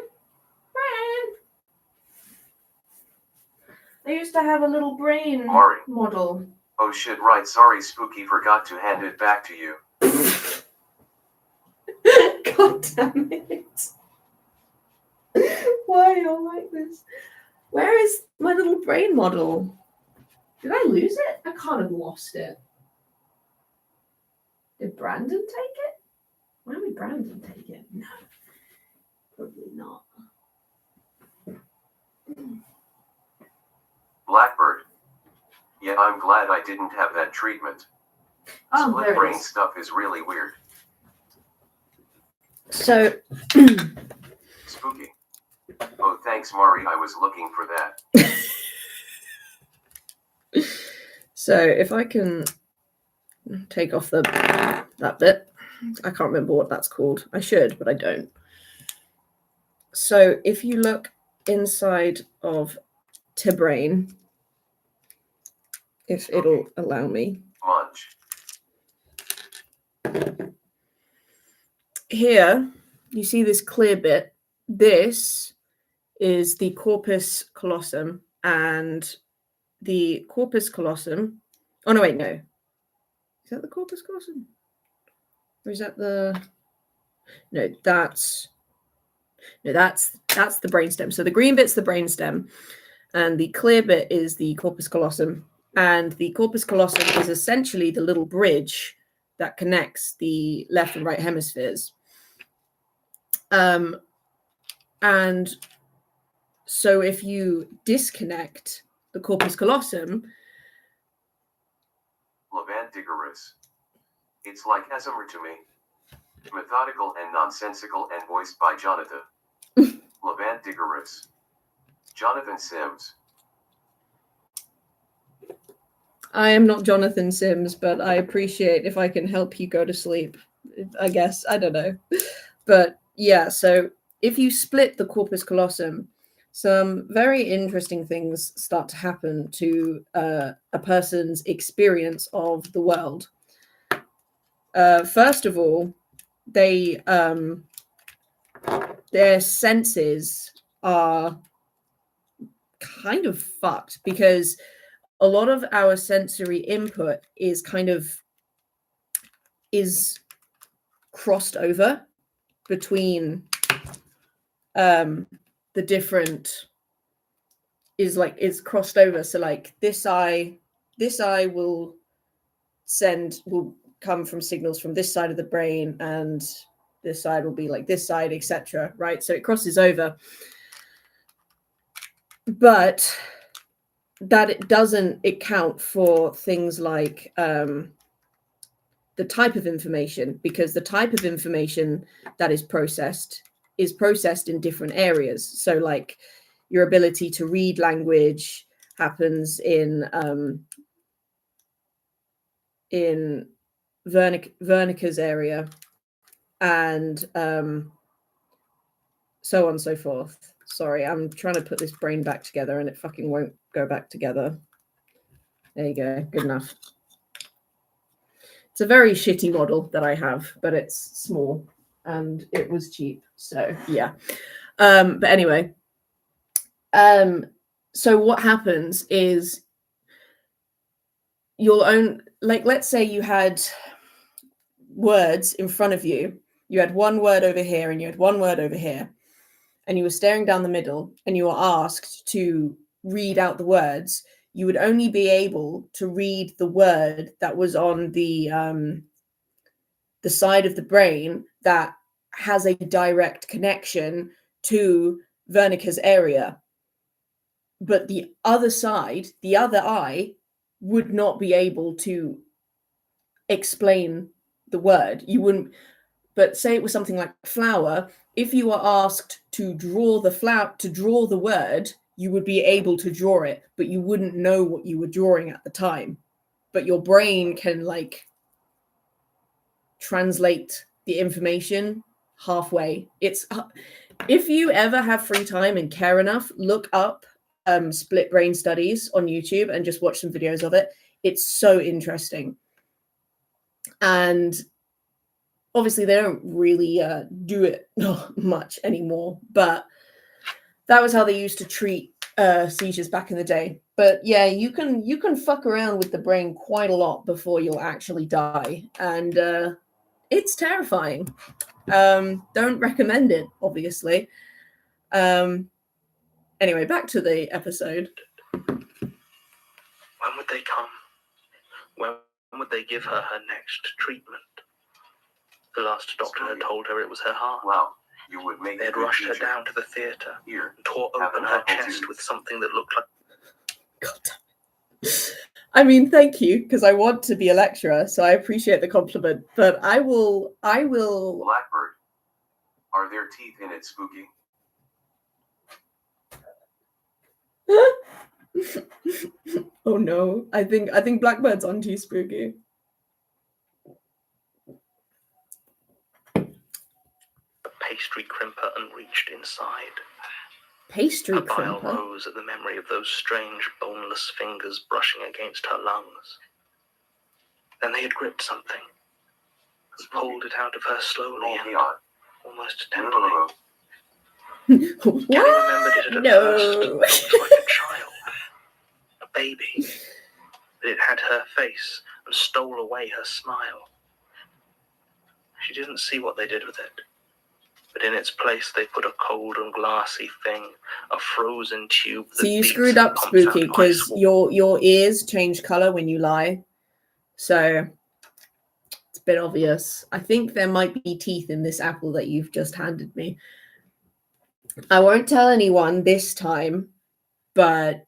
I used to have a little brain Mari. model. Oh shit, right, sorry Spooky, forgot to hand it back to you. God damn it. Why are you like this? Where is my little brain model? Did I lose it? I can't have lost it. Did Brandon take it? Why would Brandon take it? No. Probably not. Blackbird. Yeah, I'm glad I didn't have that treatment. Oh, Split there it brain is. stuff is really weird. So, Spooky. Oh, thanks, Mari. I was looking for that. so if I can take off that bit, I can't remember what that's called. I should, but I don't. So if you look inside of Tibrain, if it'll allow me. Munch. Here, you see this clear bit. This is the corpus callosum, and the corpus callosum. Oh no, wait, no. Is that the corpus callosum? Or is that the? No, that's the brainstem. So the green bit's the brainstem, and the clear bit is the corpus callosum. And the corpus callosum is essentially the little bridge that connects the left and right hemispheres. And so if you disconnect the corpus callosum, Levandigerous. It's like Asimir to me. Methodical and nonsensical and voiced by Jonathan. Levandigerous. Jonathan Sims. I am not Jonathan Sims, but I appreciate if I can help you go to sleep. I guess, I don't know. But yeah, so if you split the corpus callosum, some very interesting things start to happen to a person's experience of the world. First of all, their senses are kind of fucked because a lot of our sensory input is crossed over between the different is crossed over. So like this eye will come from signals from this side of the brain, and this side will be like this side, etc. Right? So it crosses over. But that it doesn't account for things like the type of information, because the type of information that is processed in different areas. So like your ability to read language happens in Wernicke's area, and so on and so forth. Sorry, I'm trying to put this brain back together and it fucking won't go back together. There you go. Good enough. It's a very shitty model that I have, but it's small and it was cheap. So yeah. But anyway, so what happens is you'll own, like, let's say you had words in front of you. You had one word over here and you had one word over here, and you were staring down the middle and you were asked to read out the words. You would only be able to read the word that was on the side of the brain that has a direct connection to Wernicke's area. But the other side, the other eye, would not be able to explain the word. You wouldn't, but say it was something like flower. If you were asked to draw the word, you would be able to draw it, but you wouldn't know what you were drawing at the time. But your brain can like translate the information halfway. It's if you ever have free time and care enough, look up split brain studies on YouTube and just watch some videos of it. It's so interesting. And obviously they don't really do it much anymore, but that was how they used to treat seizures back in the day. But yeah, you can fuck around with the brain quite a lot before you'll actually die, and it's terrifying. Don't recommend it, obviously. Anyway, back to the episode. When would they come? When would they give her next treatment? The last doctor had told her it was her heart. Wow, you would make. They had rushed her down to the theatre Here, and tore open her chest with something that looked like. God damn it. I mean, thank you, because I want to be a lecturer, so I appreciate the compliment. But I will. Blackbird. Are there teeth in it, Spooky? Oh no, I think Blackbird's on too spooky. The pastry crimper and reached inside. Pastry Her bile crimper? rose at the memory of those strange, boneless fingers brushing against her lungs. Then they had gripped something, and pulled it out of her slowly Roll and me on. almost No, tenderly. no, no. Kelly remembered it at first No. almost like a child, a baby. But it had her face and stole away her smile. She didn't see what they did with it. But in its place they put a cold and glassy thing, a frozen tube that So you beats screwed and up, pumps out Spooky, ice because water. your ears change color when you lie. So it's a bit obvious. I think there might be teeth in this apple that you've just handed me. I won't tell anyone this time, but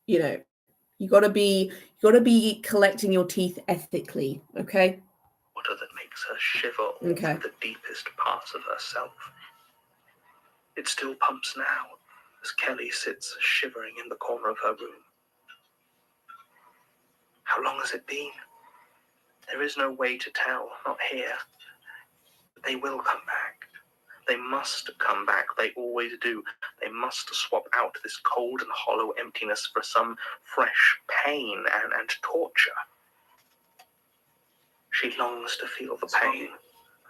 you know, you gotta be collecting your teeth ethically, okay? Water that makes her shiver all Okay. through the deepest parts of herself. It still pumps now, as Kelly sits shivering in the corner of her room. How long has it been? There is no way to tell, not here. But they will come back. They must come back. They always do. They must swap out this cold and hollow emptiness for some fresh pain and torture. She longs to feel the pain,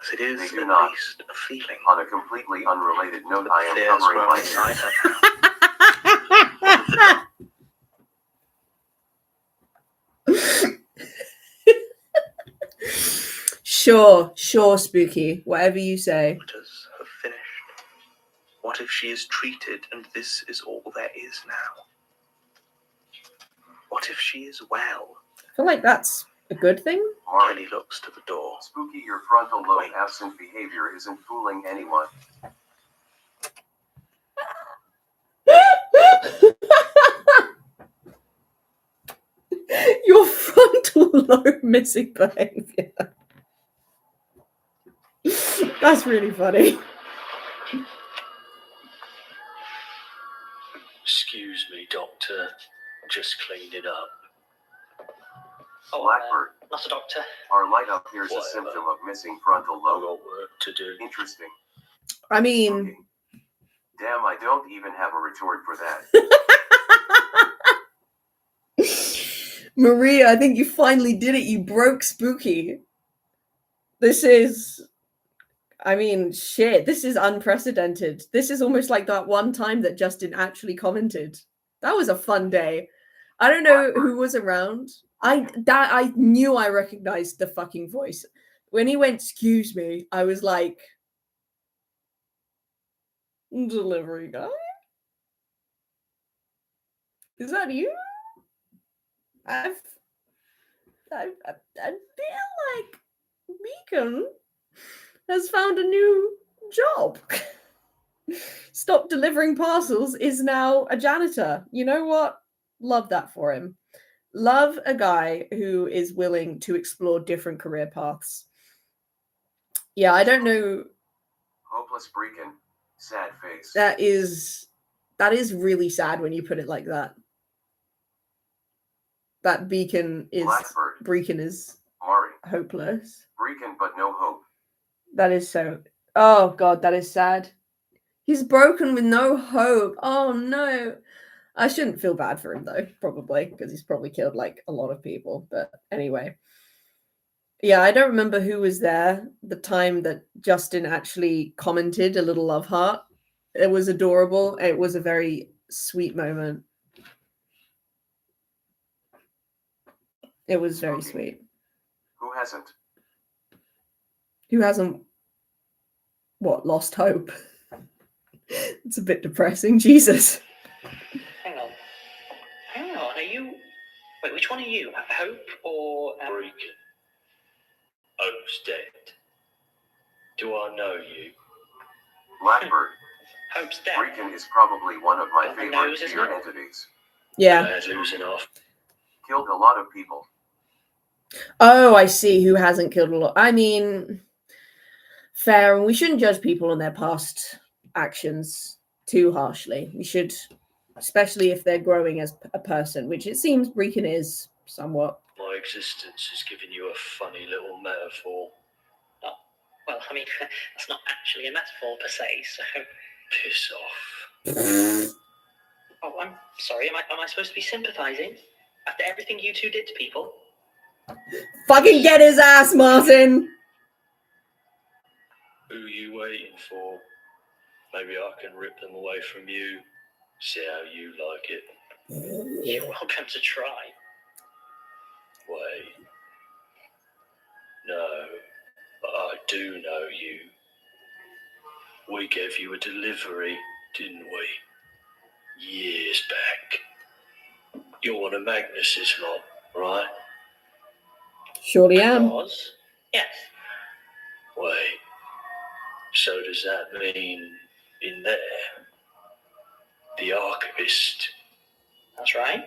as it is They do at not. least a feeling. On a completely unrelated note, But I am fears covering grow my inside ears. her now. Sure, Spooky. Whatever you say. Doctors have finished. What if she is treated and this is all there is now? What if she is well? I feel like that's a good thing. Kelly looks to the door. Spooky, your frontal lobe Wait. absent behavior isn't fooling anyone. Your frontal lobe missing behavior. That's really funny. Excuse me, doctor. Just cleaned it up. Oh, Blackbird, not a doctor. our light up here is a Whatever. symptom of missing frontal I've lobe. got work to do. Interesting. I mean, Okay. Damn, I don't even have a retort for that. Maria, I think you finally did it. You broke Spooky. This is, I mean, shit. This is unprecedented. This is almost like that one time that Justin actually commented. That was a fun day. I don't know who was around. I knew I recognized the fucking voice. When he went, excuse me, I was like, delivery guy? Is that you? I feel like Beacon has found a new job. Stop delivering parcels is now a janitor. You know what? Love that for him. Love a guy who is willing to explore different career paths. Yeah, I don't know. Hopeless Breakin. Sad face. That is really sad when you put it like that. That Beacon is Blackbird. Breakin is Mari. hopeless. Breakin but no hope. That is so. Oh god, that is sad. He's broken with no hope. Oh no. I shouldn't feel bad for him though, probably, because he's probably killed like a lot of people. But anyway. Yeah, I don't remember who was there the time that Justin actually commented a little love heart. It was adorable. It was a very sweet moment. It was very Okay. sweet. Who hasn't? Who hasn't, what, lost hope? It's a bit depressing. Jesus. Hang on. Are you? Wait, which one are you? Hope or? Breakin. Hope's dead. Do I know you? Blackbird. Hope's dead. Breakin is probably one of my Got the favorite nose, isn't fear it? entities. Yeah. Bad losing off. Killed a lot of people. Oh, I see. Who hasn't killed a lot? I mean, fair, and we shouldn't judge people on their past actions too harshly. We should, especially if they're growing as a person, which it seems Brecon is somewhat. My existence has given you a funny little metaphor. Oh, well, I mean, that's not actually a metaphor per se, so... Piss off. Oh, I'm sorry, am I supposed to be sympathising? After everything you two did to people? Fucking get his ass, Martin! Who are you waiting for? Maybe I can rip them away from you. See how you like it. You're welcome to try. Wait. No, but I do know you. We gave you a delivery, didn't we? Years back. You're one of Magnus's lot, right? Surely am. Was? Yes. Wait. So does that mean in there, the archivist? That's right.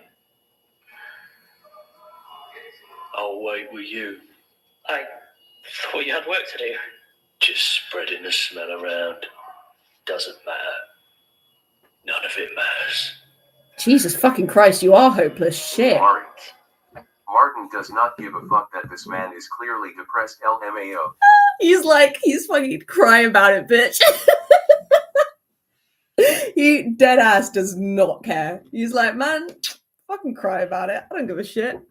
I'll wait with you. I thought you had work to do. Just spreading the smell around. Doesn't matter. None of it matters. Jesus fucking Christ, you are hopeless. Shit. Martin does not give a fuck that this man is clearly depressed. LMAO. He's fucking crying about it, bitch. He dead ass does not care. He's like, man, fucking cry about it. I don't give a shit.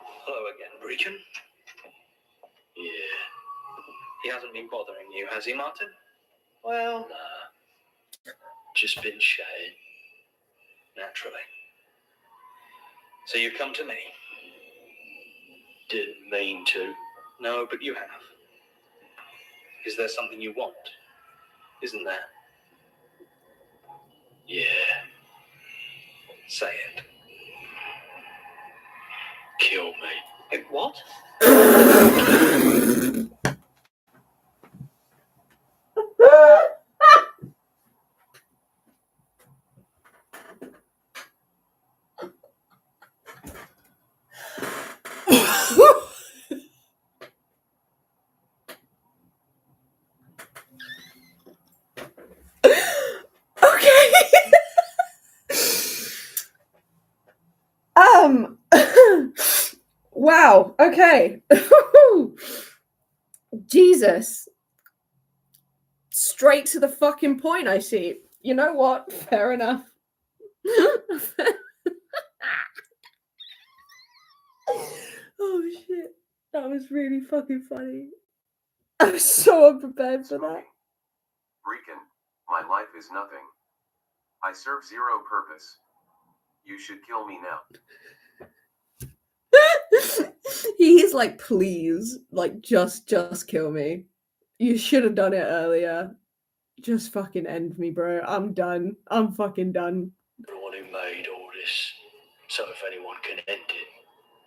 Hello again, Brecon. Yeah, He hasn't been bothering you, has he, Martin? nah. Just been chatting. Naturally. So you've come to me? Didn't mean to. No, but you have. Is there something you want? Isn't there? Yeah, Say it. kill me. What? Okay. Wow. Okay. Jesus. Straight to the fucking point, I see. You know what? Fair enough. Oh shit. That was really fucking funny. I was so unprepared for that. Brecon, my life is nothing. I serve zero purpose. You should kill me now. He's like, please, like, just kill me. You should have done it earlier. Just fucking end me, bro. I'm done. I'm fucking done. The one who made all this. So if anyone can end it,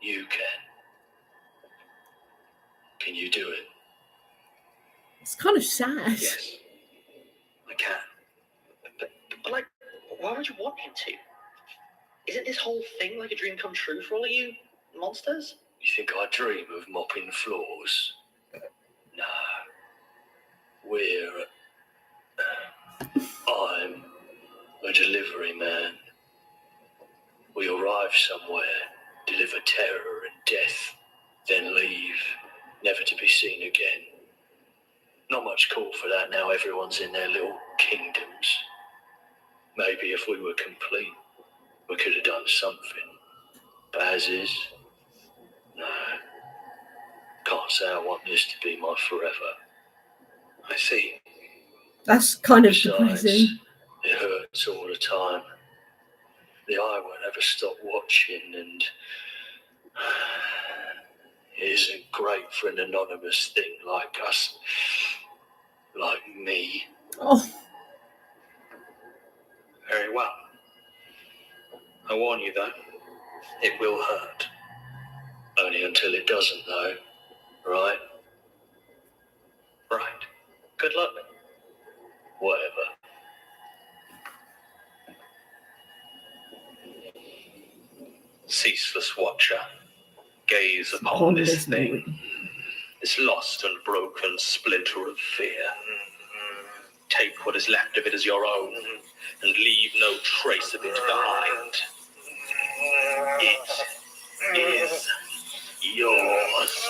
you can. Can you do it? It's kind of sad. Yes, I can. But like, why would you want him to? Isn't this whole thing like a dream come true for all of you monsters? You think I dream of mopping floors? Nah. I'm a delivery man. We arrive somewhere, deliver terror and death, then leave, never to be seen again. Not much call for that now. Everyone's in their little kingdoms. Maybe if we were complete, we could have done something. But as is, no. Can't say I want this to be my forever. I see. That's kind of Besides, depressing. it hurts all the time. The eye won't ever stop watching, and it isn't great for an anonymous thing like us, like me. Oh, Very well. I warn you, though, it will hurt. Only until it doesn't, though, right? Right. Good luck. Whatever. ceaseless watcher, gaze upon this thing, this lost and broken splinter of fear. Take what is left of it as your own, and leave no trace of it behind. It is yours.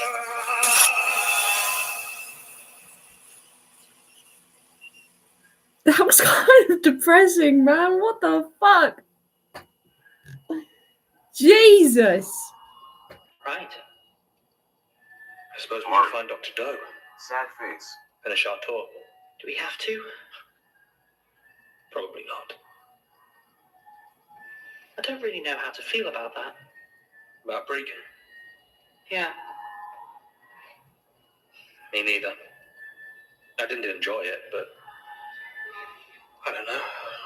That was kind of depressing, man. What the fuck? Jesus. Right. I suppose we should find Dr. Doe. Sad face. Finish our tour. Do we have to? Probably not. I don't really know how to feel about that. About Brig? Yeah. Me neither. I didn't enjoy it, but I don't know.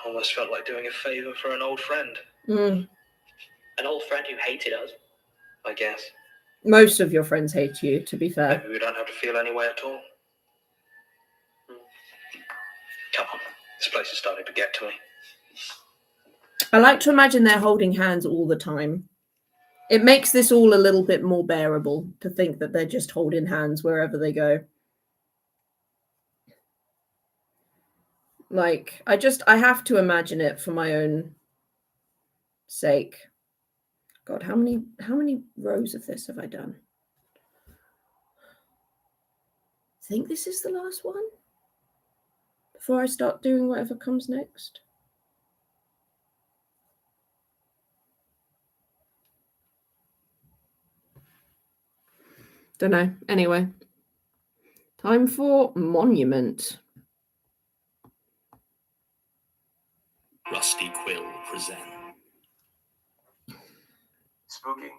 Almost felt like doing a favour for an old friend. Mm. An old friend who hated us. I guess. Most of your friends hate you, to be fair. Maybe we don't have to feel any way at all. Come on. This place is starting to get to me. I like to imagine they're holding hands all the time. It makes this all a little bit more bearable to think that they're just holding hands wherever they go. Like, I have to imagine it for my own sake. God, how many rows of this have I done? I think this is the last one before I start doing whatever comes next. Don't know. Anyway, time for Monument. Rusty Quill present. Spooky.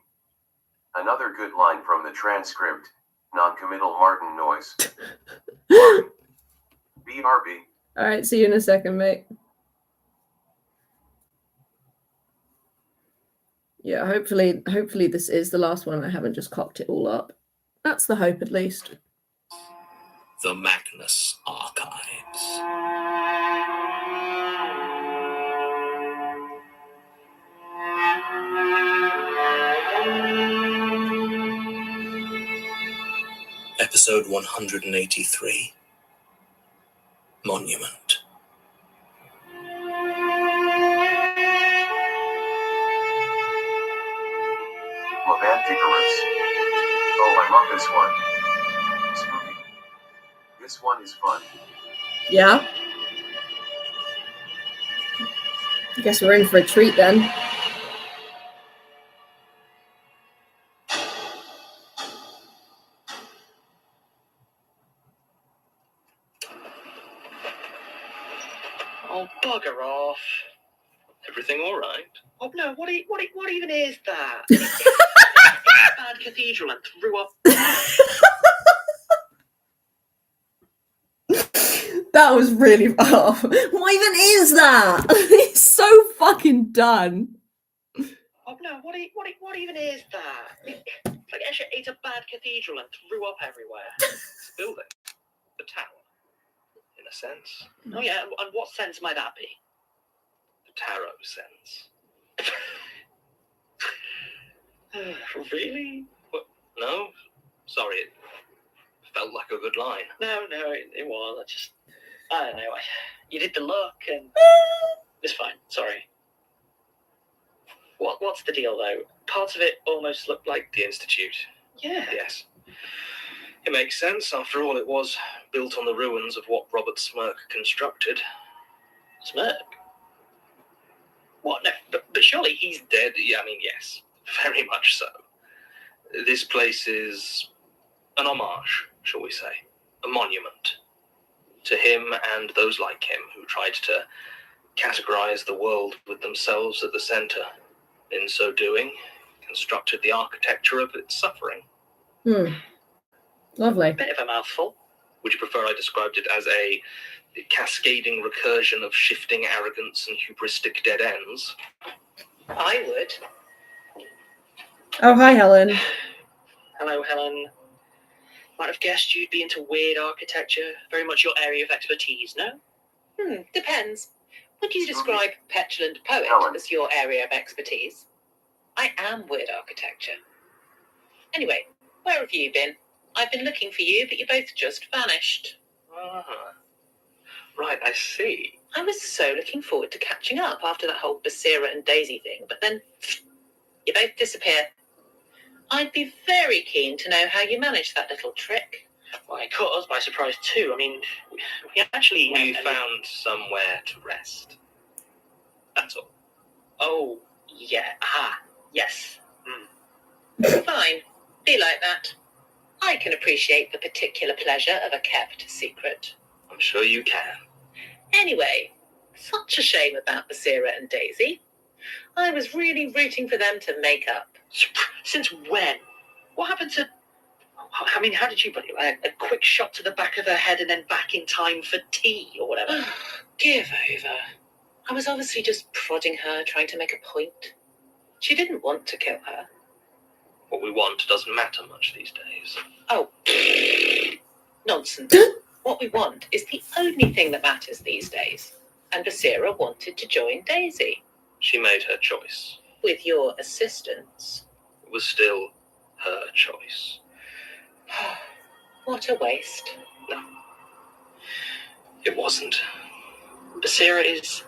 Another good line from the transcript. Non-committal Martin noise. BRB. All right, see you in a second, mate. Yeah, hopefully this is the last one. I haven't just cocked it all up. That's the hope, at least. The Magnus Archives. Episode 183. Monument. Levanticorus. Oh, I love this one. Spooky. This one is fun. Yeah. I guess we're in for a treat then. Oh, bugger off. Everything all right? Oh, no, what even is that? It's a bad cathedral and threw up. That was really off. What even is that? It's so fucking done. Oh, no, what even is that? It's a bad cathedral and threw up everywhere. It's a building. The tower. In a sense. Oh, yeah, and what sense might that be? The tarot sense. Really? What? No? Sorry, it felt like a good line. No, it was. I don't know. You did the look and it's fine. Sorry. What's the deal though? Parts of it almost looked like The Institute. yeah. Yes. It makes sense. After all, it was built on the ruins of what Robert Smirk constructed. Smirk. What? No, but surely he's Dead? Yeah, I mean, yes. Very much so. This place is an homage, shall we say. A monument. To him and those like him who tried to categorize the world with themselves at the center. In so doing, constructed the architecture of its suffering. Lovely. bit of a mouthful. Would you prefer I described it as a cascading recursion of shifting arrogance and hubristic dead ends? I would. Oh, hi, Helen. Hello, Helen. Might have guessed you'd be into weird architecture. Very much your area of expertise, no? Depends. Would you Spooky. describe petulant poet Helen. as your area of expertise? I am weird architecture. Anyway, where have you been? I've been looking for you, but you both just vanished. Ah, right, I see. I was so looking forward to catching up after that whole Basira and Daisy thing, but then you both disappear. I'd be very keen to know how you managed that little trick. Well, it caught us by surprise too. I mean, we actually... We found somewhere to rest. That's all. Oh, yeah. Ah, yes. Fine, be like that. I can appreciate the particular pleasure of a kept secret. I'm sure you can. Anyway, such a shame about Basira and Daisy. I was really rooting for them to make up. Since when? What happened to... I mean, how did you put it? A quick shot to the back of her head and then back in time for tea or whatever? Give over. I was obviously just prodding her, trying to make a point. She didn't want to kill her. What we want doesn't matter much these days. Oh, nonsense. What we want is the only thing that matters these days. And Basira wanted to join Daisy. She made her choice. With your assistance. It was still her choice. What a waste. No. It wasn't. Basira is...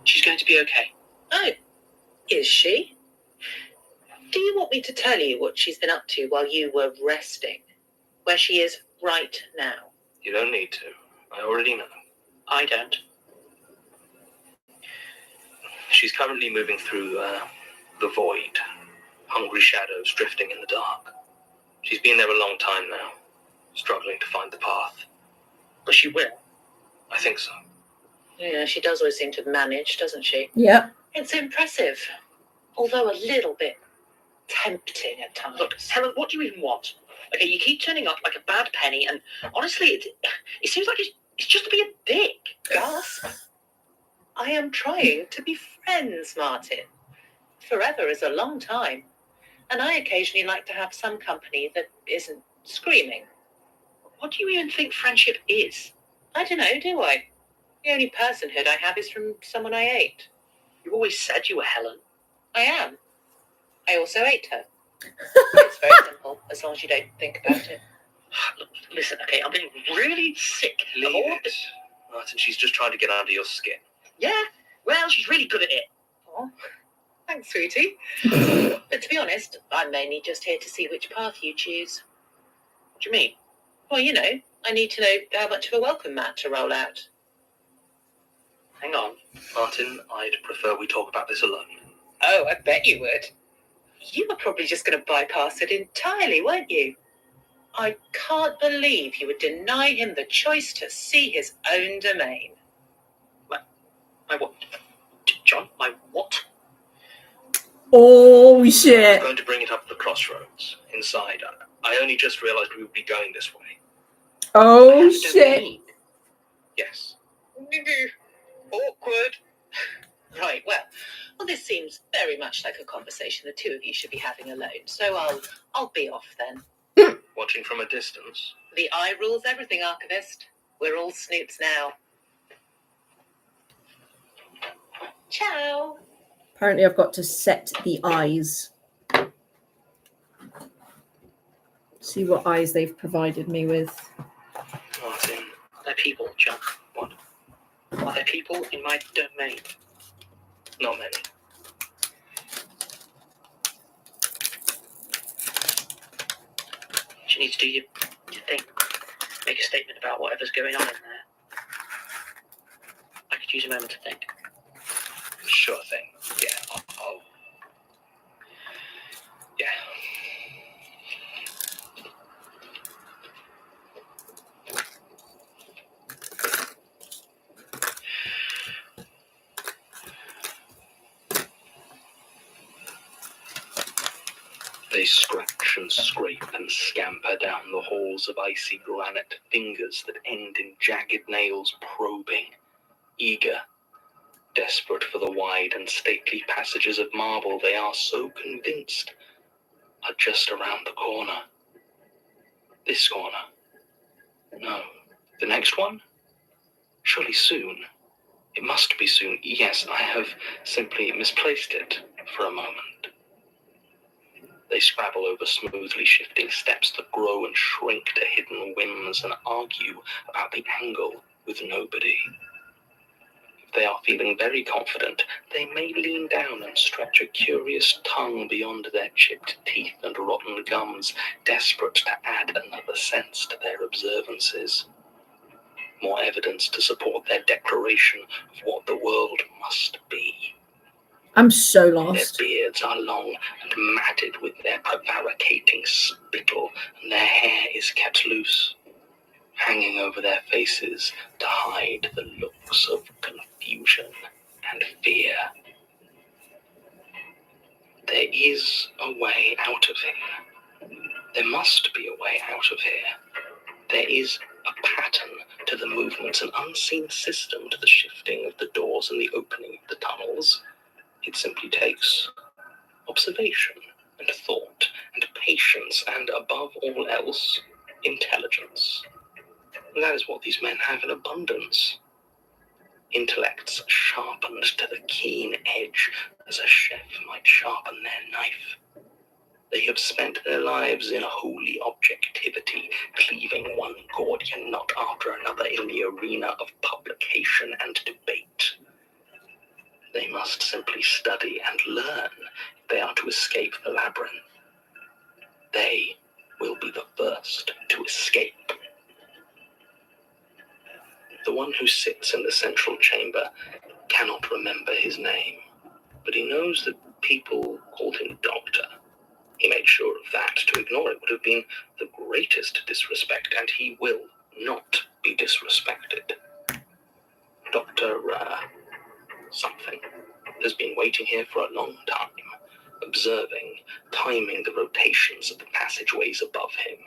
She's going to be okay. Oh, is she? Do you want me to tell you what she's been up to while you were resting? Where she is right now? You don't need to. I already know. I don't. She's currently moving through the void. Hungry shadows drifting in the dark. She's been there a long time now, struggling to find the path. But she will. I think so. Yeah, she does always seem to manage, doesn't she? Yep. It's impressive, although a little bit tempting at times. Look, Helen, what do you even want? Okay, you keep turning up like a bad penny, and honestly, it seems like it's just to be a dick. Gasp. I am trying to be friends, Martin. Forever is a long time, and I occasionally like to have some company that isn't screaming. What do you even think friendship is? I don't know, do I? The only personhood I have is from someone I ate. You always said you were Helen. I am. I also ate her. It's very simple, as long as you don't think about it. Look, listen, okay, I'm being really sick of Leave all it. this. Martin, she's just trying to get under your skin. Yeah, well, she's really good at it. Oh, thanks, sweetie. But to be honest, I'm mainly just here to see which path you choose. What do you mean? Well, you know, I need to know how much of a welcome mat to roll out. Hang on. Martin, I'd prefer we talk about this alone. Oh, I bet you would. You were probably just going to bypass it entirely, weren't you? I can't believe you would deny him the choice to see his own domain. My what? John, my what? Oh I'm shit. going to bring it up at the crossroads. Inside. I only just realised we would be going this way. Oh shit. Yes. Awkward. Right, well, this seems very much like a conversation the two of you should be having alone, so I'll be off then. Watching from a distance. The eye rules everything, Archivist. We're all snoops now. Ciao. Apparently I've got to set the eyes. See what eyes they've provided me with. Martin. Are there people, John? What? Are there people in my domain? Not many. You need to do your thing. Make a statement about whatever's going on in there. I could use a moment to think. Sure thing. Yeah, I'll... Yeah. They scratch and scrape and scamper down the halls of icy granite, fingers that end in jagged nails probing, eager, desperate for the wide and stately passages of marble they are so convinced are just around the corner. This corner. No. The next one? Surely soon. It must be soon. Yes, I have simply misplaced it for a moment. They scrabble over smoothly shifting steps that grow and shrink to hidden whims and argue about the angle with nobody. If they are feeling very confident, they may lean down and stretch a curious tongue beyond their chipped teeth and rotten gums, desperate to add another sense to their observances. More evidence to support their declaration of what the world must be. I'm so Their lost. beards are long and matted with their prevaricating spittle, and their hair is kept loose, hanging over their faces to hide the looks of confusion and fear. There is a way out of here. There must be a way out of here. There is a pattern to the movements, an unseen system to the shifting of the doors and the opening of the tunnels. It simply takes observation and thought and patience and, above all else, intelligence. And that is what these men have in abundance. Intellects sharpened to the keen edge as a chef might sharpen their knife. They have spent their lives in holy objectivity, cleaving one Gordian knot after another in the arena of publication and debate. They must simply study and learn if they are to escape the labyrinth. They will be the first to escape. The one who sits in the central chamber cannot remember his name, but he knows that people called him Doctor. He made sure of that. To ignore it would have been the greatest disrespect, and he will not be disrespected. Dr. Something has been waiting here for a long time, observing, timing the rotations of the passageways above him.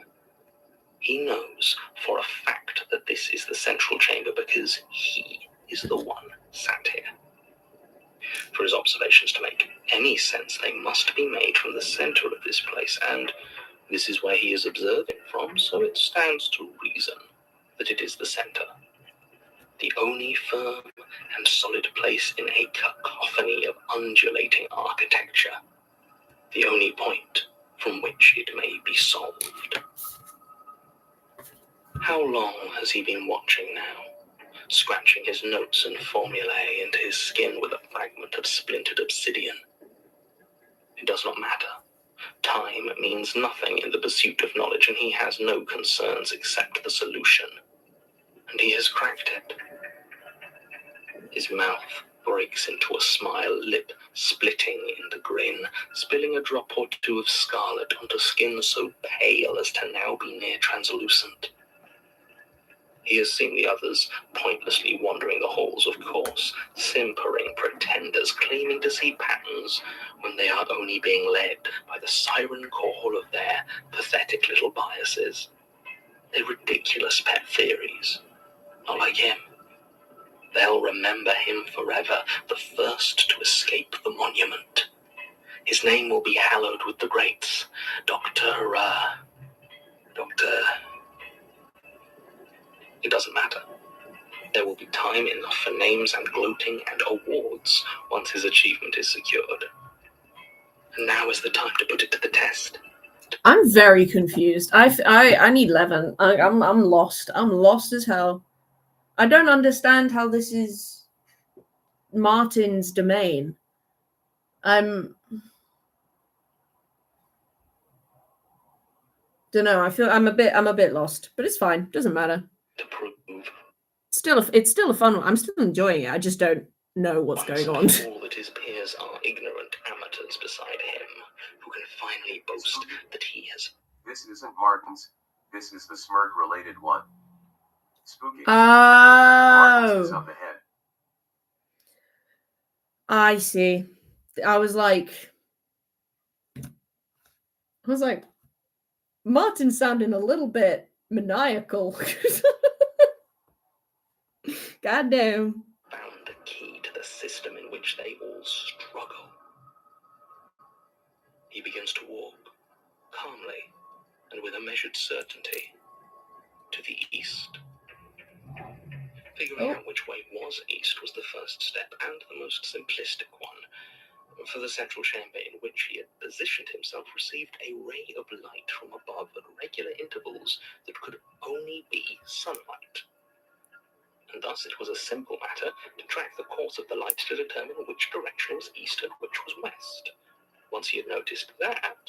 He knows for a fact that this is the central chamber because he is the one sat here. For his observations to make any sense, they must be made from the center of this place, and this is where he is observing from, so it stands to reason that it is the center. The only firm and solid place in a cacophony of undulating architecture. The only point from which it may be solved. How long has he been watching now? Scratching his notes and formulae into his skin with a fragment of splintered obsidian. It does not matter. Time means nothing in the pursuit of knowledge, and he has no concerns except the solution. And he has cracked it. His mouth breaks into a smile, lip splitting in the grin, spilling a drop or two of scarlet onto skin so pale as to now be near translucent. He has seen the others pointlessly wandering the halls, of course, simpering pretenders claiming to see patterns when they are only being led by the siren call of their pathetic little biases. Their ridiculous pet theories. Not like him. They'll remember him forever, the first to escape the monument. His name will be hallowed with the greats. Doctor... It doesn't matter. There will be time enough for names and gloating and awards once his achievement is secured. And now is the time to put it to the test. I'm very confused. I need Levin. I'm lost. I'm lost as hell. I don't understand how this is Martin's domain. Don't know. I feel I'm a bit lost, but it's fine. Doesn't matter. To prove It's still a fun one. I'm still enjoying it. I just don't know what's going on. all that his peers are ignorant amateurs beside him, who can finally boast that he has. This isn't Martin's. This is the Smirk-related one. Spooky. Oh, Martin's is up ahead. I see. I was like, Martin sounding a little bit maniacal. Goddamn. Found the key to the system in which they all struggle. He begins to walk, calmly and with a measured certainty, to the east. Figuring out which way was east was the first step and the most simplistic one. For the central chamber in which he had positioned himself received a ray of light from above at regular intervals that could only be sunlight. And thus it was a simple matter to track the course of the light to determine which direction was east and which was west. Once he had noticed that,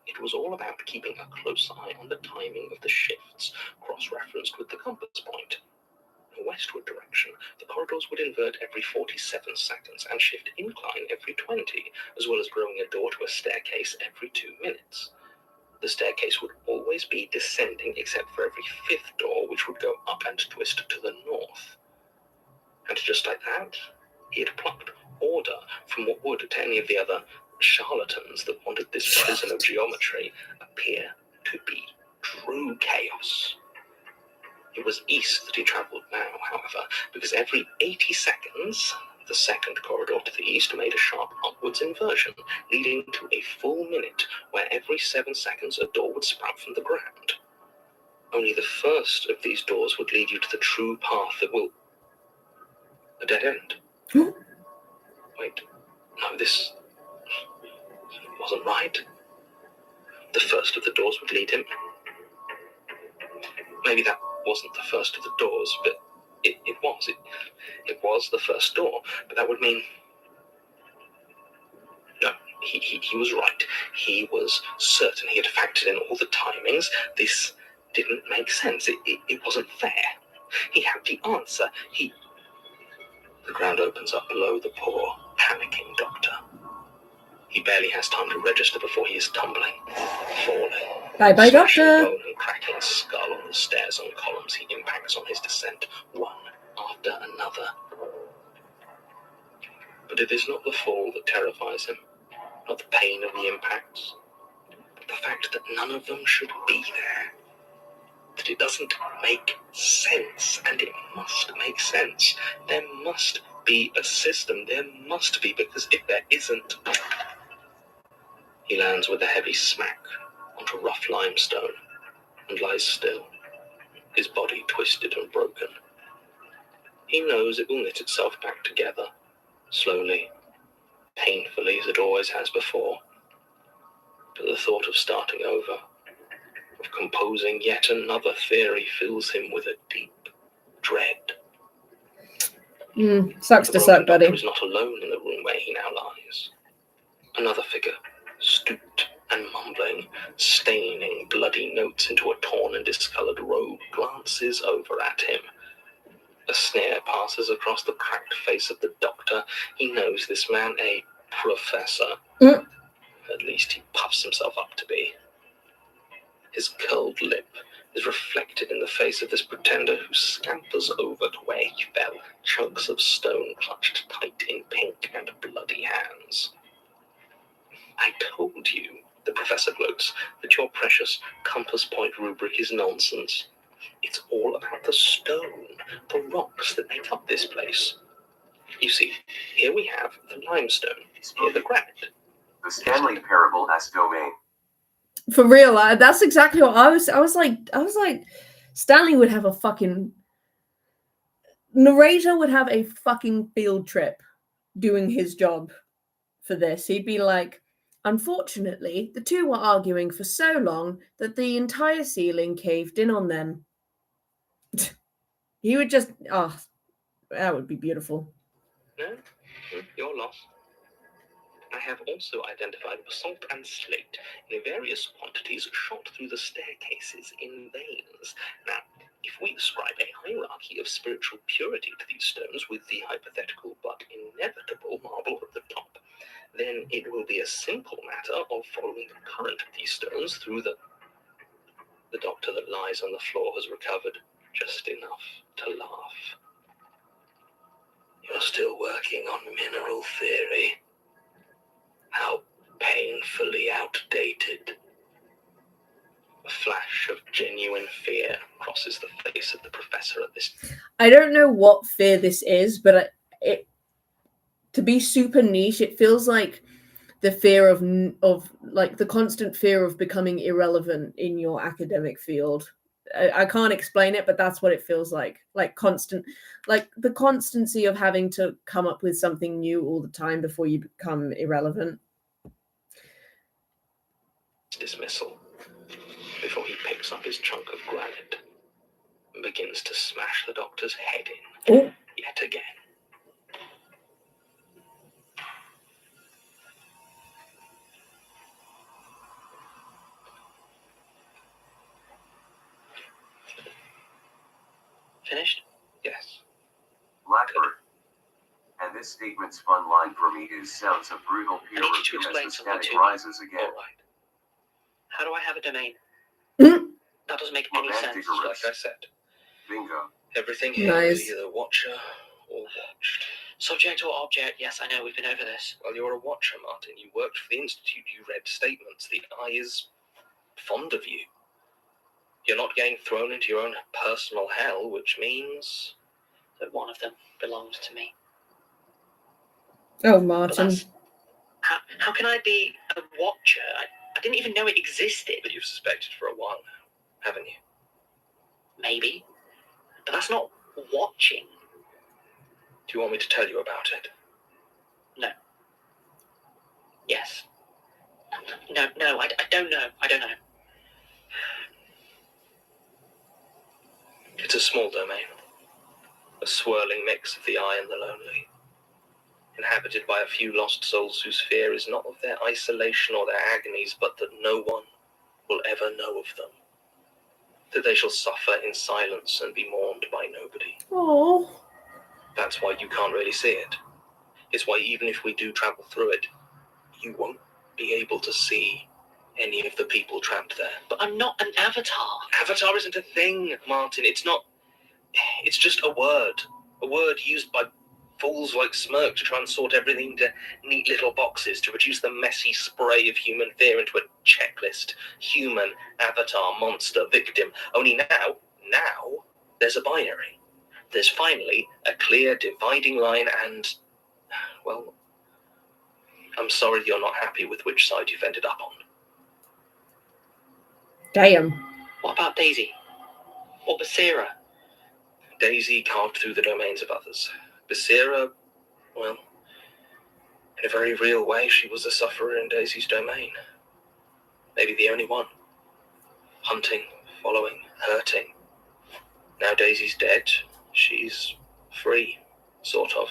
it was all about keeping a close eye on the timing of the shifts, cross-referenced with the compass point. In the westward direction, the corridors would invert every 47 seconds and shift incline every 20, as well as growing a door to a staircase every 2 minutes. The staircase would always be descending except for every 5th door, which would go up and twist to the north. And just like that, he had plucked order from what would, to any of the other charlatans that wanted this prison of geometry, appear to be true chaos. It was east that he travelled now, however, because every 80 seconds, the second corridor to the east made a sharp upwards inversion, leading to a full minute where every 7 seconds a door would sprout from the ground. Only the first of these doors would lead you to the true path that will... A dead end. Wait, no, this wasn't right. The first of the doors would lead him. Maybe that wasn't the first of the doors, but it was. It was the first door, but that would mean... No, he was right. He was certain he had factored in all the timings. This didn't make sense. It wasn't fair. He had the answer. The ground opens up below the poor, panicking doctor. He barely has time to register before he is tumbling, falling. Bye-bye, smashing doctor. bone and cracking skull on the stairs on columns he impacts on his descent, one after another. But it is not the fall that terrifies him, not the pain of the impacts, but the fact that none of them should be there. That it doesn't make sense, and it must make sense. There must be a system. There must be, because if there isn't... He lands with a heavy smack onto rough limestone and lies still, his body twisted and broken. He knows it will knit itself back together, slowly, painfully as it always has before. But the thought of starting over, of composing yet another theory, fills him with a deep dread. Sucks to suck, buddy. The doctor is not alone in the room where he now lies. Another figure, stooped and mumbling, staining bloody notes into a torn and discoloured robe, glances over at him. A sneer passes across the cracked face of the doctor. He knows this man a professor. At least he puffs himself up to be. His curled lip is reflected in the face of this pretender who scampers over to where he fell, chunks of stone clutched tight in pink and bloody hands. I told you, the professor gloats, that your precious compass point rubric is nonsense. It's all about the stone, the rocks that make up this place. You see, here we have the limestone, here the granite. The Stanley Parable as domain. For real, that's exactly what I was like, Stanley would have a fucking... Narrator would have a fucking field trip doing his job for this. He'd be like, unfortunately, the two were arguing for so long that the entire ceiling caved in on them. He would just... Oh, that would be beautiful. No, your loss. I have also identified basalt and slate in various quantities shot through the staircases in veins. Now, if we ascribe a hierarchy of spiritual purity to these stones with the hypothetical but inevitable marble at the top, then it will be a simple matter of following the current of these stones through the... The doctor that lies on the floor has recovered just enough to laugh. You're still working on mineral theory. How painfully outdated. A flash of genuine fear crosses the face of the professor at this. I don't know what fear this is, but it to be super niche, it feels like the fear of like the constant fear of becoming irrelevant in your academic field. I can't explain it, but that's what it feels like constant, like the constancy of having to come up with something new all the time before you become irrelevant. Dismissal before he picks up his chunk of granite and begins to smash the doctor's head in Oh, yet again. Finished? Yes. Blackbird. And this statement's fun line for me is sounds of brutal peer I need you to review explain as the something static to me. rises again. All right. How do I have a domain? Mm. That doesn't make any sense. Romantic. Like I said, Bingo. everything here Nice. is either watcher or watched. Subject or object? Yes, I know, we've been over this. Well, you're a watcher, Martin. You worked for the Institute. You read statements. The Eye is fond of you. You're not getting thrown into your own personal hell, which means... That one of them belongs to me. Oh, But Martin. that's... How can I be a watcher? I didn't even know it existed. But you've suspected for a while now, haven't you? Maybe. But that's not watching. Do you want me to tell you about it? No. Yes. No, I don't know. I don't know. It's a small domain. A swirling mix of the Eye and the lonely. Inhabited by a few lost souls whose fear is not of their isolation or their agonies, but that no one will ever know of them. That they shall suffer in silence and be mourned by nobody. Oh. That's why you can't really see it. It's why even if we do travel through it, you won't be able to see any of the people trapped there. But I'm not an avatar. Avatar isn't a thing, Martin. It's not... It's just a word. A word used by fools like Smirk to try and sort everything into neat little boxes, to reduce the messy spray of human fear into a checklist. Human, avatar, monster, victim. Only now, there's a binary. There's finally a clear dividing line and, well, I'm sorry you're not happy with which side you've ended up on. Damn. What about Daisy? Or Basira? Daisy carved through the domains of others. Basira, well, in a very real way, she was a sufferer in Daisy's domain. Maybe the only one. Hunting, following, hurting. Now Daisy's dead. She's free, sort of.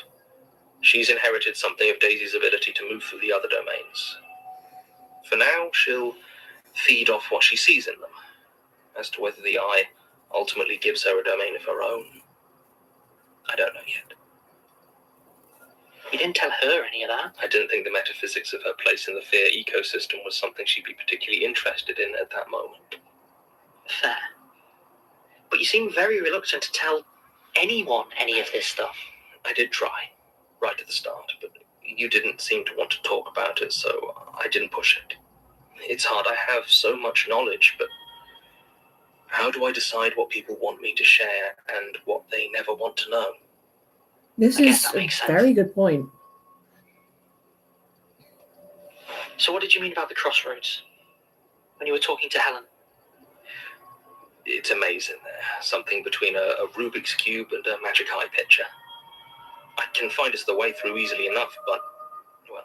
She's inherited something of Daisy's ability to move through the other domains. For now, she'll feed off what she sees in them. As to whether the Eye ultimately gives her a domain of her own, I don't know yet. You didn't tell her any of that. I didn't think the metaphysics of her place in the fear ecosystem was something she'd be particularly interested in at that moment. Fair. But you seem very reluctant to tell anyone any of this stuff. I did try, right at the start, but you didn't seem to want to talk about it, so I didn't push it. It's hard. I have so much knowledge, but how do I decide what people want me to share and what they never want to know? This I guess is that a makes sense. very good point. So what did you mean about the crossroads? When you were talking to Helen? It's a maze in there, something between a Rubik's Cube and a magic eye picture. I can find us the way through easily enough, but, well,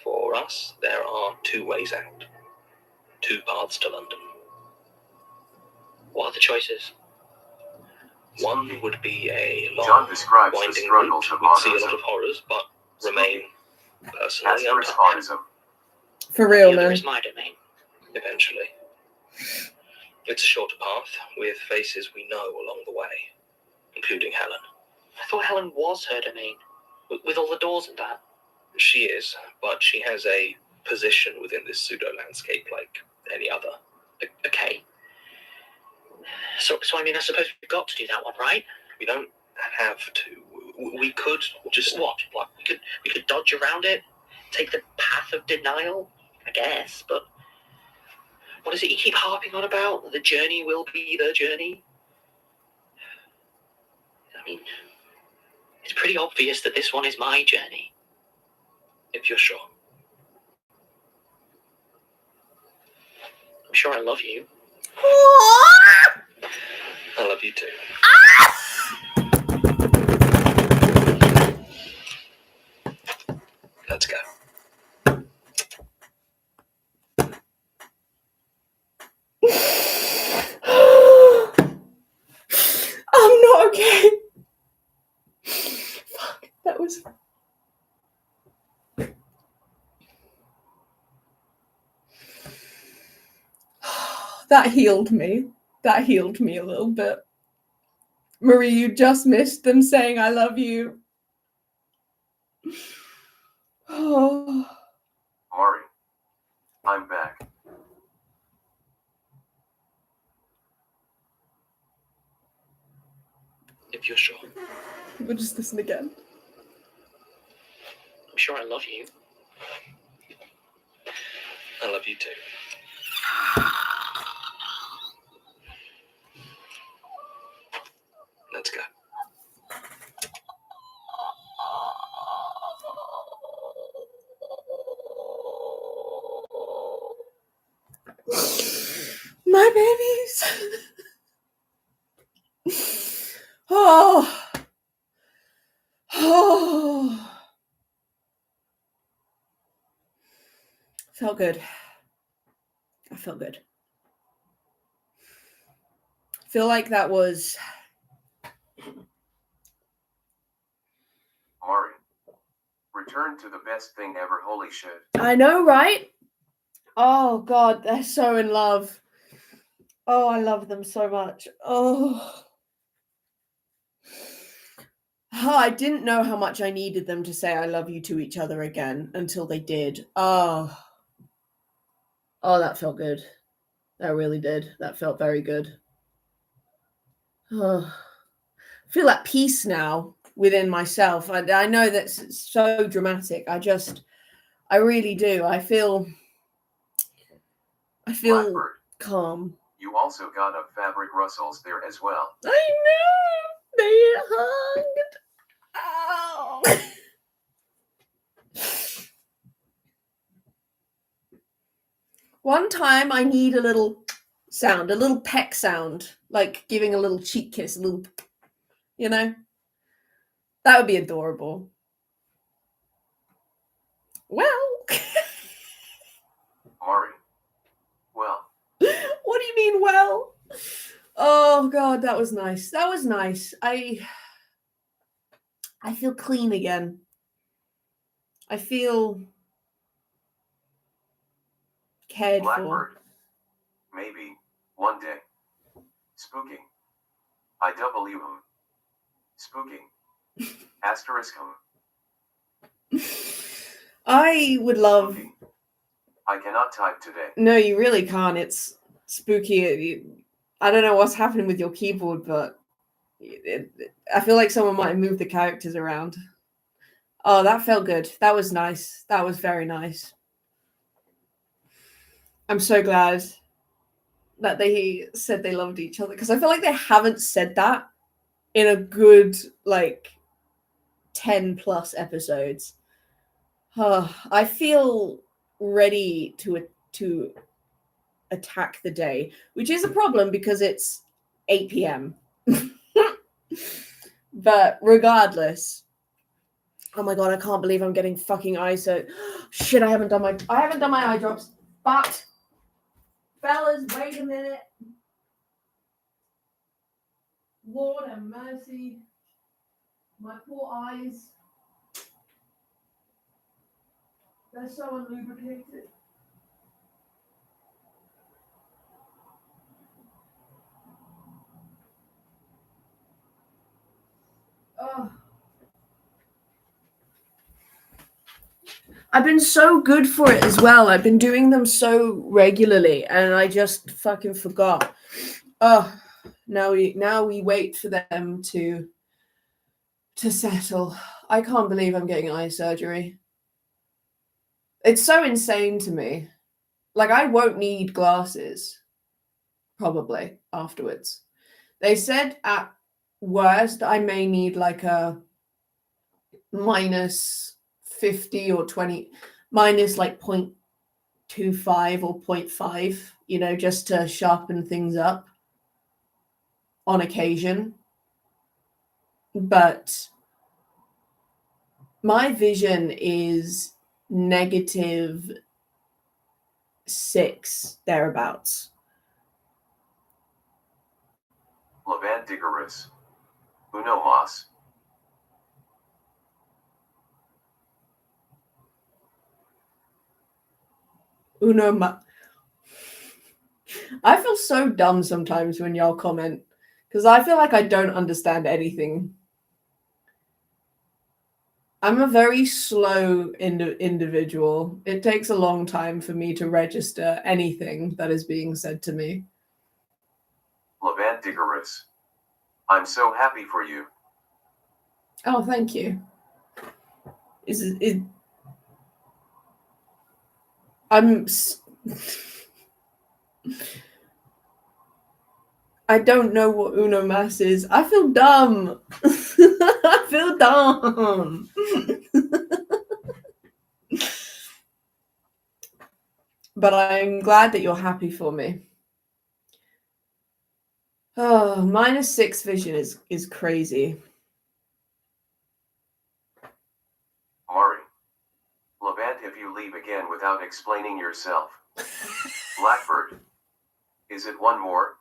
for us, there are two ways out. Two paths to London. What are the choices? One would be a John long, describes the winding struggles route. of We'd see a lot autism. of horrors, but remain personally Asperger's untouched. autism. For real, The other man. is my domain. Eventually. It's a shorter path, with faces we know along the way, including Helen. I thought Helen was her domain. With all the doors and that. She is, but she has a position within this pseudo-landscape like any other. Okay. So I mean, I suppose we've got to do that one, right? We don't have to. We could just... What? We could dodge around it? Take the path of denial? I guess, but... What is it you keep harping on about? The journey will be the journey? I mean, it's pretty obvious that this one is my journey. If you're sure. I'm sure I love you. love you too. Let's go. I'm not okay. Fuck, that was. That healed me. That healed me a little bit. Marie, you just missed them saying I love you. Oh. Mari, I'm back. If you're sure. We'll just listen again. I'm sure I love you. I love you too. Let's go. My babies. Oh. Oh. Felt good. I felt good. Feel like that was. Mari, return to the best thing ever. Holy shit. I know, right? Oh God, they're so in love. Oh, I love them so much. Oh. I didn't know how much I needed them to say I love you to each other again until they did. Oh, that felt good. That really did. That felt very good. Oh. I feel at peace now within myself. I know that's so dramatic. I really do. I feel Blackbird, calm. you also got a fabric rustles there as well. I know. They hugged. Oh. One time I need a little sound, a little peck sound, like giving a little cheek kiss, a little, that would be adorable. Well. Mari. Well. What do you mean, well? Oh God, that was nice. That was nice. I feel clean again. I feel cared Blackbird. for. Maybe, one day. Spooking. IWM. Spooking. Asterisk him. I would love. Spooking. I cannot type today. No, you really can't. It's spooky. I don't know what's happening with your keyboard, but I feel like someone might have moved the characters around. Oh, that felt good. That was nice. That was very nice. I'm so glad that they said they loved each other, because I feel like they haven't said that in a good, 10 plus episodes. I feel ready to attack the day, which is a problem because it's 8 p.m. But regardless, oh my God, I can't believe I'm getting fucking eye so shit. I haven't done my eye drops. But fellas, wait a minute. Lord have mercy. My poor eyes. They're so unlubricated. Oh. I've been so good for it as well. I've been doing them so regularly, and I just fucking forgot. Oh, now we wait for them to settle. I can't believe I'm getting eye surgery. It's so insane to me. I won't need glasses probably afterwards. They said at worst I may need a minus 50 or 20, minus 0.25 or 0.5, just to sharpen things up on occasion, but my vision is -6 thereabouts. Levandigerous. Uno mas. I feel so dumb sometimes when y'all comment, because I feel like I don't understand anything. I'm a very slow individual. It takes a long time for me to register anything that is being said to me. Levandigerous. I'm so happy for you. Oh, thank you. I don't know what Uno Mas is. I feel dumb. I feel dumb. But I'm glad that you're happy for me. Oh, -6 vision is crazy. Mari. Levant if you leave again without explaining yourself. Blackbird. Is it one more?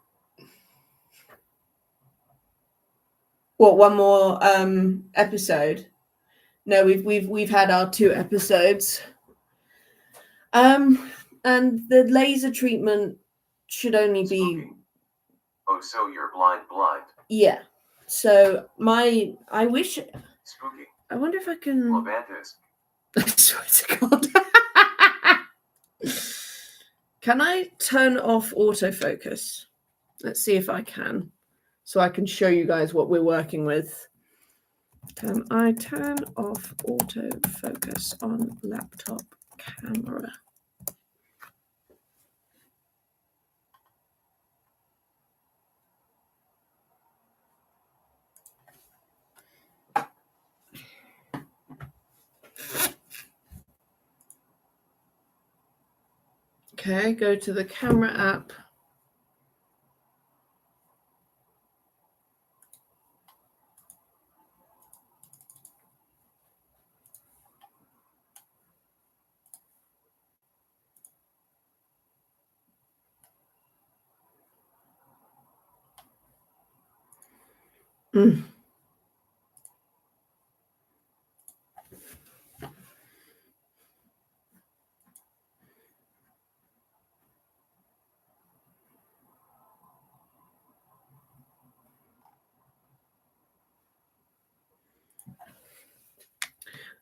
What, one more episode? No, we've had our 2 episodes. And the laser treatment should only be Spooky. Oh, so you're blind. Yeah. So I wish. Spooky. I wonder if I can. Levant is. I swear to God. Can I turn off autofocus? Let's see if I can, so I can show you guys what we're working with. Can I turn off autofocus on laptop camera? Okay, go to the camera app.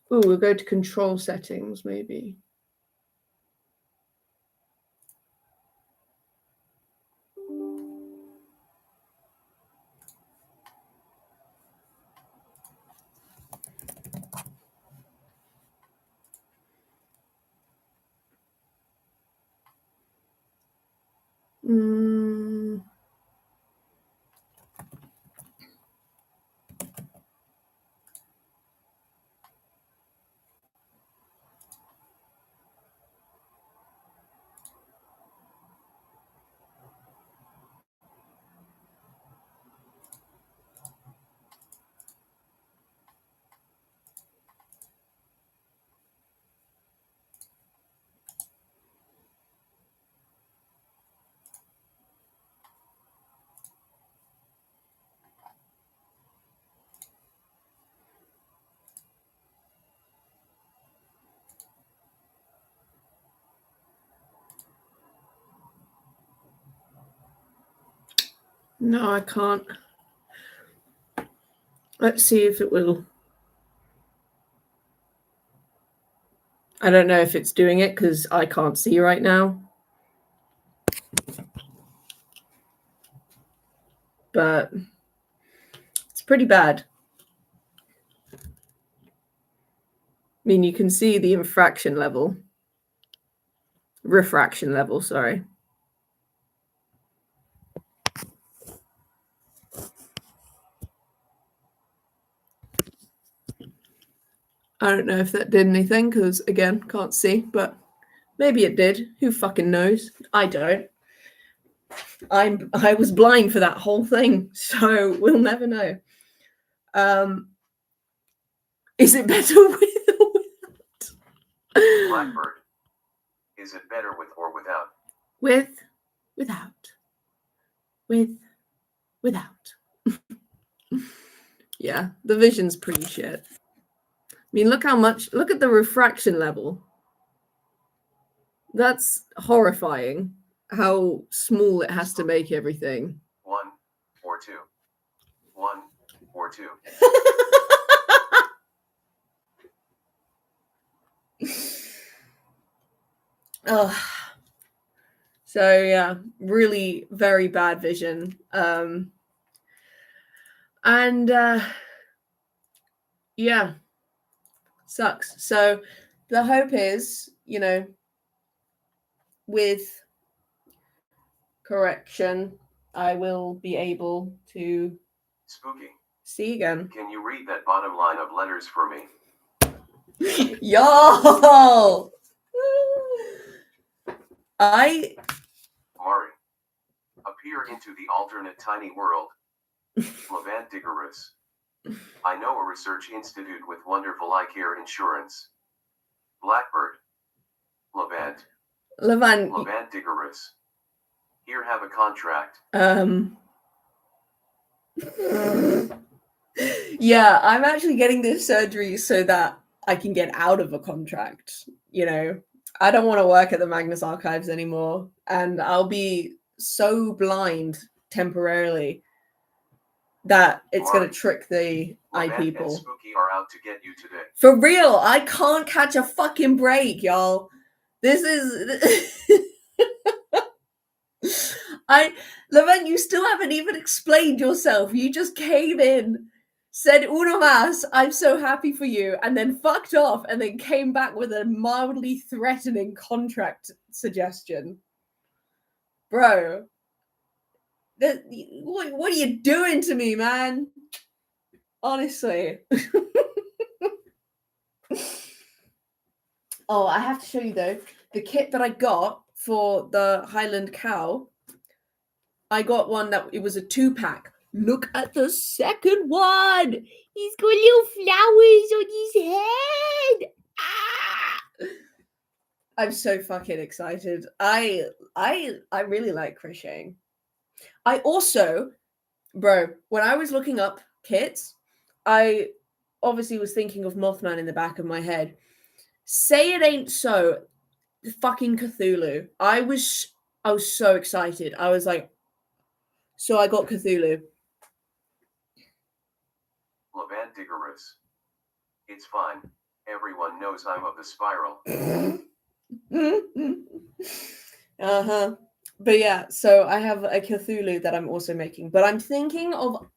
Oh, we'll go to control settings, maybe. No, I can't. Let's see if it will. I don't know if it's doing it because I can't see right now. But it's pretty bad. I mean, you can see the refraction level, sorry. I don't know if that did anything because, again, can't see, but maybe it did. Who fucking knows? I don't. I was blind for that whole thing, so we'll never know. Is it better with or without? Blackbird. Is it better with or without? Without. Without. Yeah, the vision's pretty shit. I mean, look at the refraction level. That's horrifying how small it has to make everything. 1 or 2. 1 or 2. Oh. So yeah, really very bad vision. And yeah, sucks. So the hope is, with correction, I will be able to Spooky. see again. Can you read that bottom line of letters for me? Yo! Mari. Appear into the alternate tiny world. Levandigarus. I know a research institute with wonderful eye care insurance. Blackbird. Levandigarus. Here have a contract. Yeah, I'm actually getting this surgery so that I can get out of a contract. I don't want to work at the Magnus Archives anymore, and I'll be so blind temporarily that it's going to trick the eye people. And Spooky are out to get you today. For real, I can't catch a fucking break, y'all. This is... Levent, you still haven't even explained yourself. You just came in, said uno mas, I'm so happy for you, and then fucked off, and then came back with a mildly threatening contract suggestion. Bro, what are you doing to me, man? Honestly. Oh, I have to show you, though, the kit that I got for the Highland cow. I got one that it was a 2-pack. Look at the second one. He's got little flowers on his head. Ah! I'm so fucking excited. I really like crocheting. I also, bro, when I was looking up kits, I obviously was thinking of Mothman in the back of my head. Say it ain't so. Fucking Cthulhu. I was so excited. I was like, so I got Cthulhu. Levandigarus. It's fine. Everyone knows I'm of the spiral. Uh-huh. But yeah, so I have a Cthulhu that I'm also making. But I'm thinking of...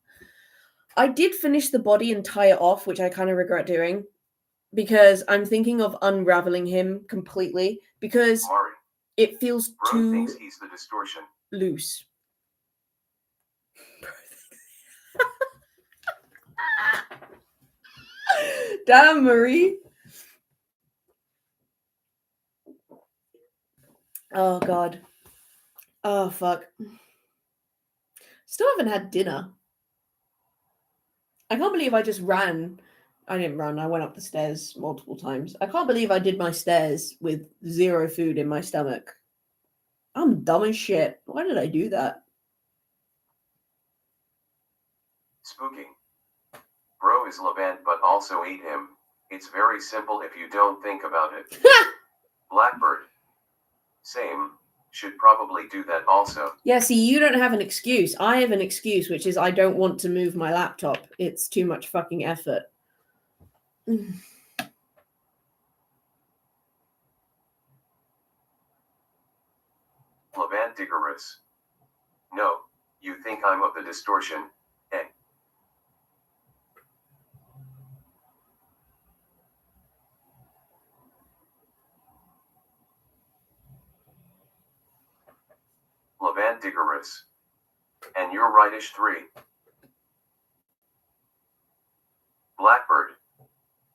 I did finish the body and tie it off, which I kind of regret doing. Because I'm thinking of unraveling him completely. Because Mari. It feels Bro too thinks he's the distortion. Loose. Damn, Marie. Oh, God. Oh, fuck. Still haven't had dinner. I can't believe I just ran. I didn't run. I went up the stairs multiple times. I can't believe I did my stairs with 0 food in my stomach. I'm dumb as shit. Why did I do that? Spooky. Bro is Levant but also ate him. It's very simple if you don't think about it. Blackbird. Same. Should probably do that also. Yeah, see, you don't have an excuse. I have an excuse, which is I don't want to move my laptop. It's too much fucking effort. Levandigarus. No, you think I'm of the distortion, eh? Levandigarus. And you're rightish 3. Blackbird.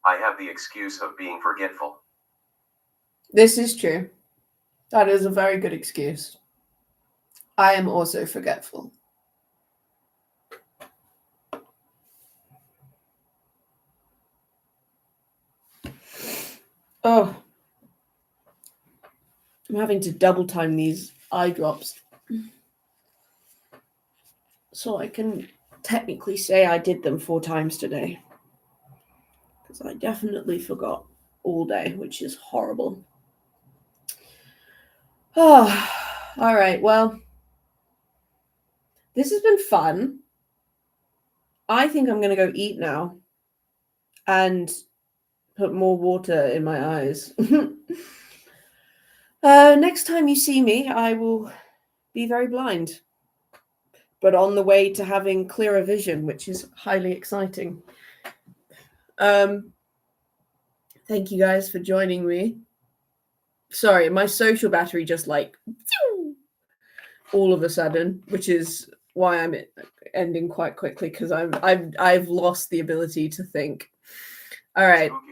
I have the excuse of being forgetful. This is true. That is a very good excuse. I am also forgetful. Oh, I'm having to double time these eye drops so I can technically say I did them 4 times today. Because I definitely forgot all day, which is horrible. Oh, all right. Well, this has been fun. I think I'm going to go eat now and put more water in my eyes. Next time you see me, I will be very blind, but on the way to having clearer vision, which is highly exciting. Thank you guys for joining me. Sorry, my social battery just like all of a sudden, which is why I'm ending quite quickly, because I've lost the ability to think. All right. Spooky.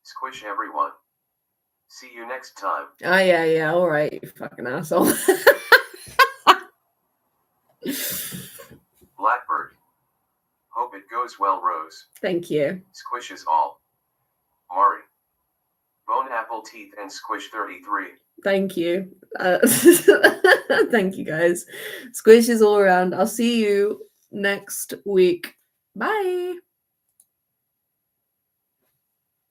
Squish everyone. See you next time. Ah, yeah. All right, you fucking asshole. Blackbird. Hope it goes well, Rose. Thank you. Squish is all. Mari. Bone apple teeth and squish 33. Thank you. Thank you, guys. Squishes all around. I'll see you next week. Bye.